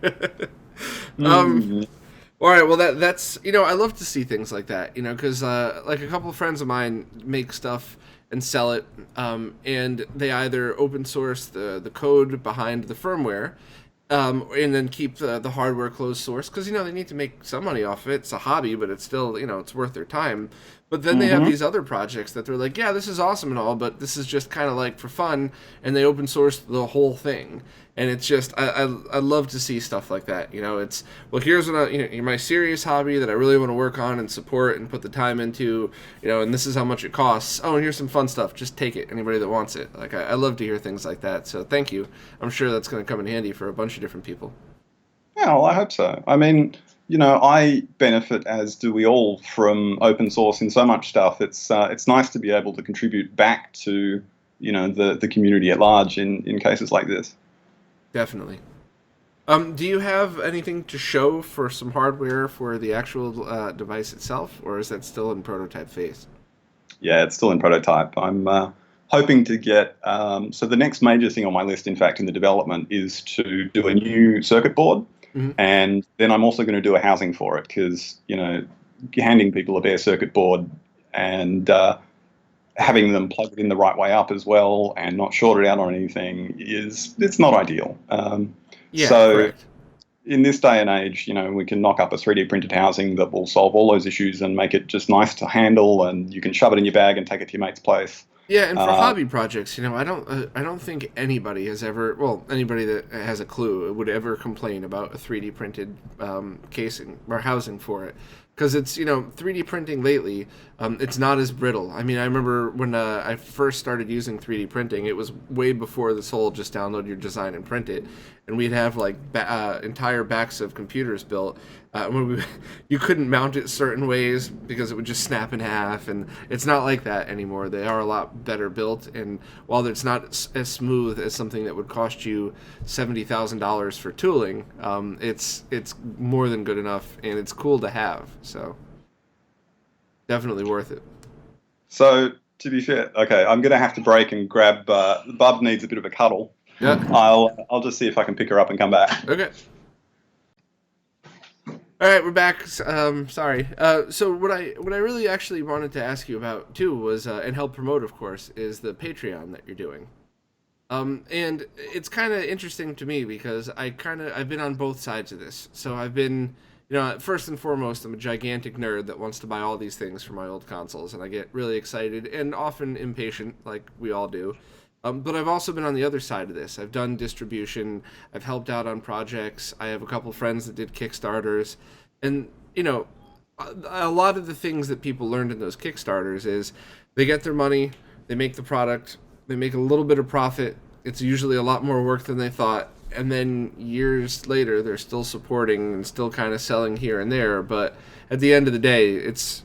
All right. Well, that's I love to see things like that. Because like a couple of friends of mine make stuff and sell it, and they either open source the code behind the firmware. And then keep the hardware closed source because they need to make some money off of it. It's a hobby, but it's still it's worth their time. But then they have these other projects that they're like, yeah, this is awesome and all, but this is just kind of like for fun, and they open source the whole thing. And it's just I love to see stuff like that. It's here's what my serious hobby that I really want to work on and support and put the time into. And this is how much it costs. Oh, and here's some fun stuff. Just take it. Anybody that wants it. Like I love to hear things like that. So thank you. I'm sure that's going to come in handy for a bunch of different people. Yeah, well, I hope so. I mean, I benefit, as do we all, from open source in so much stuff. It's nice to be able to contribute back to the community at large in cases like this. Definitely. Do you have anything to show for some hardware for the actual device itself, or is that still in prototype phase? Yeah, it's still in prototype. I'm hoping to get, so the next major thing on my list, in fact, in the development is to do a new circuit board. Mm-hmm. And then I'm also going to do a housing for it because, handing people a bare circuit board and having them plug it in the right way up as well and not short it out on anything it's not ideal. So correct. In this day and age, we can knock up a 3D printed housing that will solve all those issues and make it just nice to handle, and you can shove it in your bag and take it to your mate's place. Yeah, and for hobby projects, I don't think anybody has ever, well, anybody that has a clue would ever complain about a 3D printed casing or housing for it. Because it's, 3D printing lately, it's not as brittle. I mean, I remember when I first started using 3D printing, it was way before this whole just download your design and print it. And we'd have like entire backs of computers built. You couldn't mount it certain ways because it would just snap in half. And it's not like that anymore. They are a lot better built. And while it's not as smooth as something that would cost you $70,000 for tooling, it's more than good enough, and it's cool to have. So definitely worth it. So to be fair, okay, I'm going to have to break and grab. Bub needs a bit of a cuddle. Yeah. I'll just see if I can pick her up and come back. Okay. All right, we're back. Sorry. So what I really actually wanted to ask you about too was and help promote, of course, is the Patreon that you're doing. And it's kind of interesting to me because I've been on both sides of this. So I've been, first and foremost, I'm a gigantic nerd that wants to buy all these things for my old consoles, and I get really excited and often impatient, like we all do. But I've also been on the other side of this. I've done distribution. I've helped out on projects. I have a couple friends that did Kickstarters. And, a lot of the things that people learned in those Kickstarters is they get their money, they make the product, they make a little bit of profit. It's usually a lot more work than they thought. And then years later, they're still supporting and still kind of selling here and there. But at the end of the day, it's,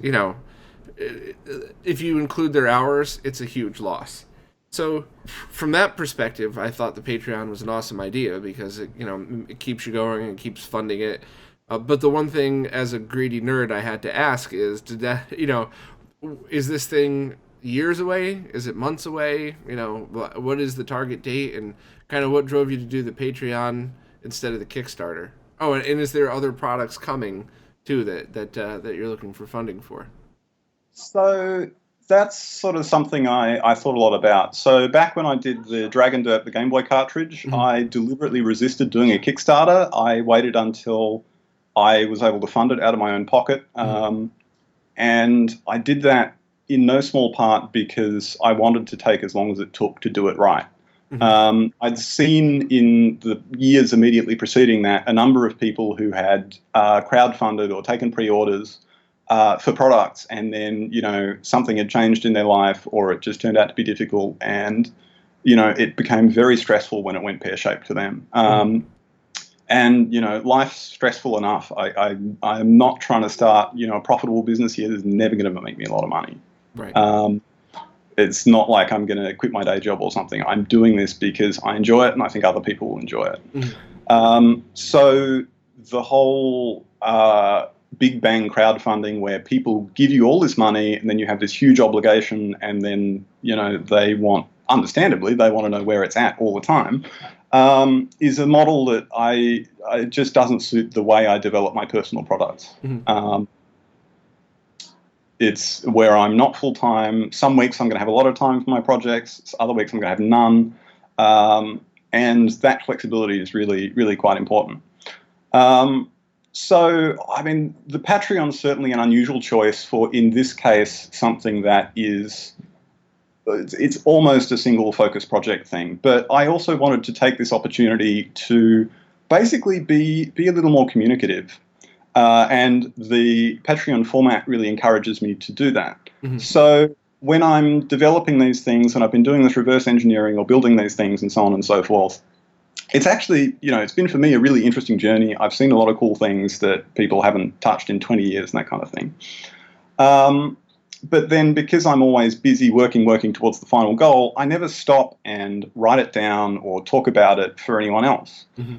if you include their hours, it's a huge loss. So from that perspective, I thought the Patreon was an awesome idea because it keeps you going and keeps funding it. But the one thing as a greedy nerd I had to ask is, is this thing years away? Is it months away? What is the target date, and kind of what drove you to do the Patreon instead of the Kickstarter? Oh, and is there other products coming too that you're looking for funding for? So that's sort of something I thought a lot about. So back when I did the Dragon Dirt, the Game Boy cartridge, Mm-hmm. I deliberately resisted doing a Kickstarter. I waited until I was able to fund it out of my own pocket. And I did that in no small part because I wanted to take as long as it took to do it right. Mm-hmm. I'd seen in the years immediately preceding that a number of people who had crowdfunded or taken pre-orders for products, and then something had changed in their life, or it just turned out to be difficult, and it became very stressful when it went pear-shaped to them. And life's stressful enough. I'm not trying to start a profitable business here. That's never going to make me a lot of money. Right. It's not like I'm going to quit my day job or something. I'm doing this because I enjoy it, and I think other people will enjoy it. Mm-hmm. So the whole big bang crowdfunding, where people give you all this money and then you have this huge obligation, and then understandably they want to know where it's at all the time, is a model that it just doesn't suit the way I develop my personal products. Mm-hmm. It's where I'm not full-time. Some weeks I'm going to have a lot of time for my projects. Other weeks I'm going to have none. And that flexibility is really, really quite important. So, the Patreon is certainly an unusual choice for, in this case, something that is, it's almost a single focus project thing. But I also wanted to take this opportunity to basically be a little more communicative. And the Patreon format really encourages me to do that. Mm-hmm. So when I'm developing these things, and I've been doing this reverse engineering or building these things and so on and so forth, it's actually, it's been for me a really interesting journey. I've seen a lot of cool things that people haven't touched in 20 years and that kind of thing. But then because I'm always busy working towards the final goal, I never stop and write it down or talk about it for anyone else. Mm-hmm.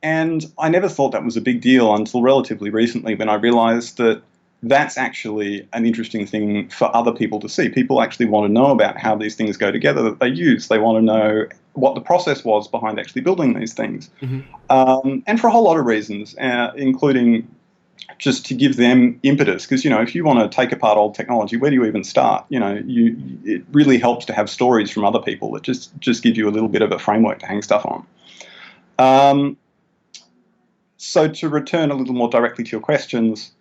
And I never thought that was a big deal until relatively recently, when I realized that that's actually an interesting thing for other people to see. People actually want to know about how these things go together that they use. They want to know what the process was behind actually building these things. And for a whole lot of reasons, including just to give them impetus. Because, if you want to take apart old technology, where do you even start? It really helps to have stories from other people that just give you a little bit of a framework to hang stuff on. So to return a little more directly to your questions,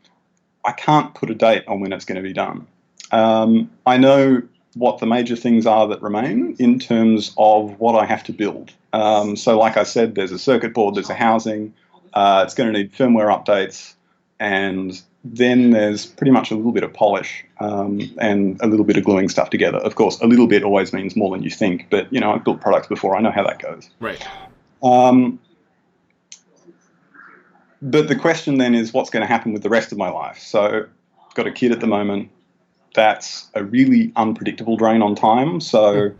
I can't put a date on when it's going to be done. I know what the major things are that remain in terms of what I have to build. So like I said, there's a circuit board, there's a housing, it's going to need firmware updates, and then there's pretty much a little bit of polish and a little bit of gluing stuff together. Of course, a little bit always means more than you think, but, I've built products before, I know how that goes. Right. But the question then is what's going to happen with the rest of my life? So I've got a kid at the moment. That's a really unpredictable drain on time. So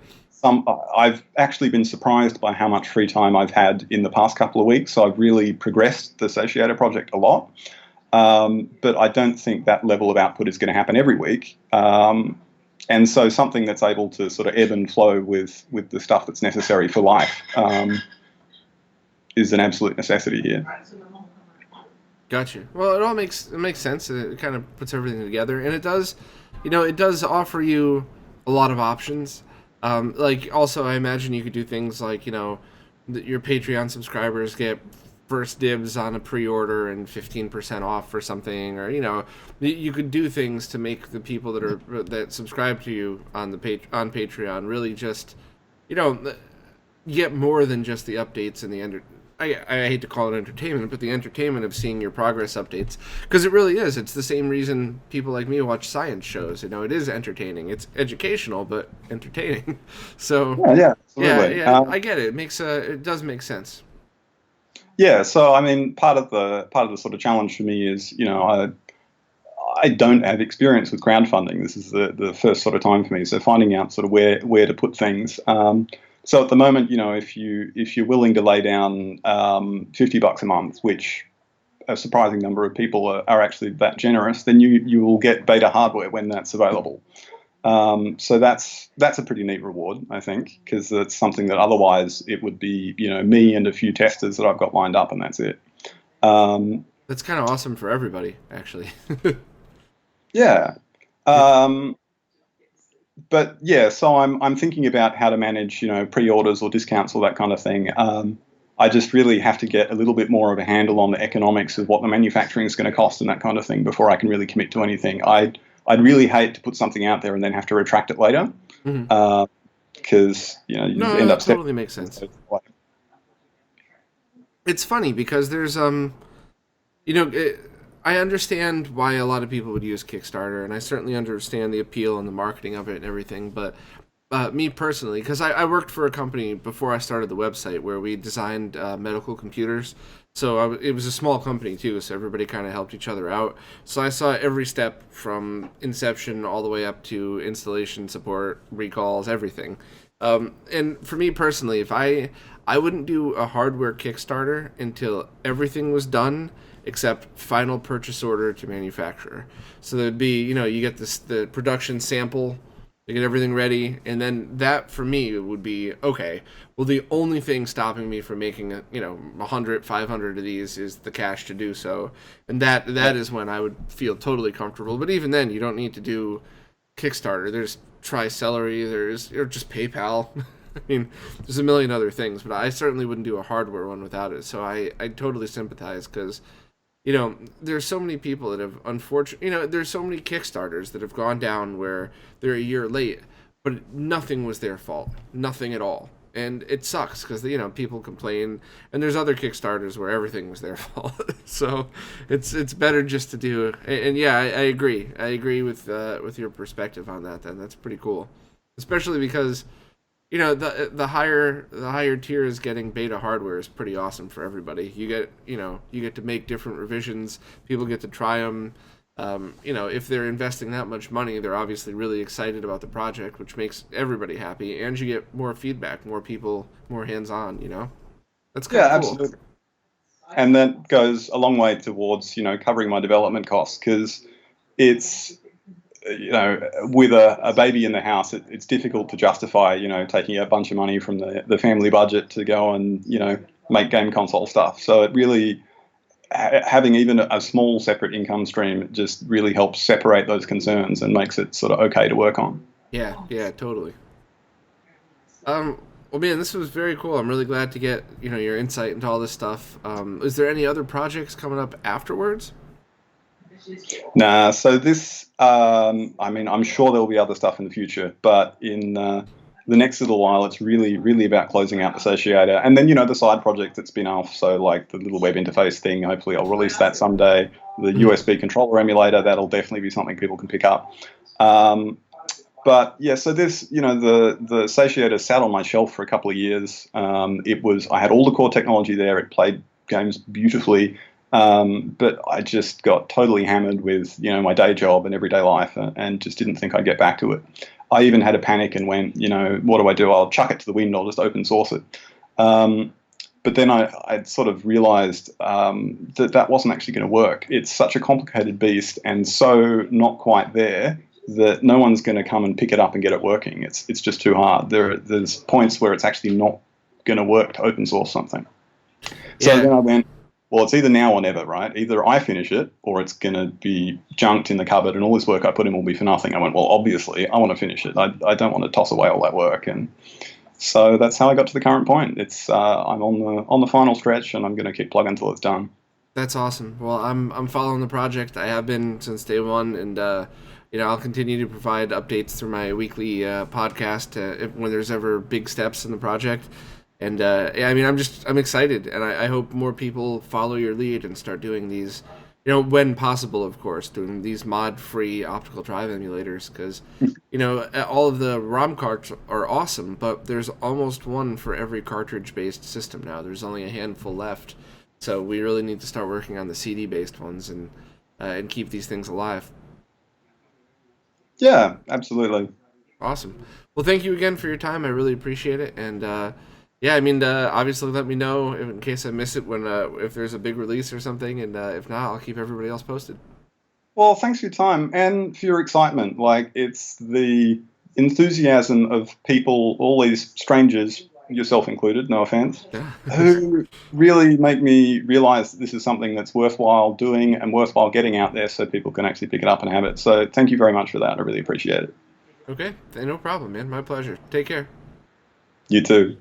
I've actually been surprised by how much free time I've had in the past couple of weeks. So I've really progressed the Associator project a lot. But I don't think that level of output is going to happen every week. And so something that's able to sort of ebb and flow with the stuff that's necessary for life is an absolute necessity here. Gotcha. Well, it makes sense. It kind of puts everything together, and it does offer you a lot of options. Also, I imagine you could do things like, your Patreon subscribers get first dibs on a pre-order and 15% off or something, or you could do things to make the people that subscribe to you on Patreon really just get more than just the updates and the I hate to call it entertainment, but the entertainment of seeing your progress updates, because it really is. It's the same reason people like me watch science shows. It is entertaining. It's educational, but entertaining. So yeah, absolutely. I get it. It does make sense. Yeah. So I mean, part of the sort of challenge for me is, I don't have experience with crowdfunding. This is the first sort of time for me. So finding out sort of where to put things. So at the moment, if you're willing to lay down $50 a month, which a surprising number of people are actually that generous, then you will get beta hardware when that's available. So that's a pretty neat reward, I think, because it's something that otherwise it would be me and a few testers that I've got lined up, and that's it. That's kind of awesome for everybody, actually. Yeah. But yeah, so I'm thinking about how to manage, pre-orders or discounts or that kind of thing. I just really have to get a little bit more of a handle on the economics of what the manufacturing is going to cost and that kind of thing before I can really commit to anything. I'd really hate to put something out there and then have to retract it later, because you end up. Totally makes sense. It's funny because there's I understand why a lot of people would use Kickstarter, and I certainly understand the appeal and the marketing of it and everything, but me personally, because I worked for a company before I started the website where we designed medical computers, so it was a small company too, so everybody kind of helped each other out. So I saw every step from inception all the way up to installation, support, recalls, everything. And for me personally, if I wouldn't do a hardware Kickstarter until everything was done except final purchase order to manufacturer. So there'd be, you get the production sample, you get everything ready, and then that for me would be, okay, well, the only thing stopping me from making 100, 500 of these is the cash to do so. And that is when I would feel totally comfortable. But even then, you don't need to do Kickstarter. There's Tricelery, or just PayPal. I mean, there's a million other things, but I certainly wouldn't do a hardware one without it. So I totally sympathize, because there's so many people that have there's so many Kickstarters that have gone down where they're a year late, but nothing was their fault, nothing at all. And it sucks because, people complain, and there's other Kickstarters where everything was their fault. So it's better just to do, and yeah, I agree. I agree with your perspective on that then. That's pretty cool. Especially because, the higher tier is getting beta hardware is pretty awesome for everybody. You get to make different revisions. People get to try them. If they're investing that much money, they're obviously really excited about the project, which makes everybody happy. And you get more feedback, more people, more hands-on. That's kind of cool. Absolutely. And that goes a long way towards covering my development costs, because it's, with a baby in the house, it's difficult to justify, taking a bunch of money from the family budget to go and, make game console stuff. So it really, having even a small separate income stream just really helps separate those concerns and makes it sort of okay to work on. Yeah, totally. Well, man, this was very cool. I'm really glad to get, your insight into all this stuff. Is there any other projects coming up afterwards? Nah, so this, I'm sure there'll be other stuff in the future, but in the next little while, it's really, really about closing out the Satiator. And then, the side project that's been off, so like the little web interface thing, hopefully I'll release that someday. The USB controller emulator, that'll definitely be something people can pick up. But yeah, so this, the Satiator sat on my shelf for a couple of years. I had all the core technology there. It played games beautifully. But I just got totally hammered with, my day job and everyday life and just didn't think I'd get back to it. I even had a panic and went, what do? I'll chuck it to the wind. I'll just open source it. But then I'd sort of realized that wasn't actually going to work. It's such a complicated beast and so not quite there that no one's going to come and pick it up and get it working. It's just too hard. There's points where it's actually not going to work to open source something. So then I went, well, it's either now or never, right? Either I finish it or it's going to be junked in the cupboard and all this work I put in will be for nothing. I went, well, obviously, I want to finish it. I don't want to toss away all that work. And so that's how I got to the current point. It's I'm on the final stretch and I'm going to keep plugging until it's done. That's awesome. Well, I'm following the project. I have been since day one, and I'll continue to provide updates through my weekly podcast when there's ever big steps in the project. And I'm excited, and I hope more people follow your lead and start doing these, when possible, of course, doing these mod-free optical drive emulators, because, all of the ROM carts are awesome, but there's almost one for every cartridge-based system now. There's only a handful left, so we really need to start working on the CD-based ones and keep these things alive. Yeah, absolutely. Awesome. Well, thank you again for your time. I really appreciate it, and obviously let me know in case I miss it if there's a big release or something, and if not, I'll keep everybody else posted. Well, thanks for your time and for your excitement. Like, it's the enthusiasm of people, all these strangers, yourself included, no offense, who really make me realize that this is something that's worthwhile doing and worthwhile getting out there so people can actually pick it up and have it. So thank you very much for that. I really appreciate it. Okay, no problem, man. My pleasure. Take care. You too.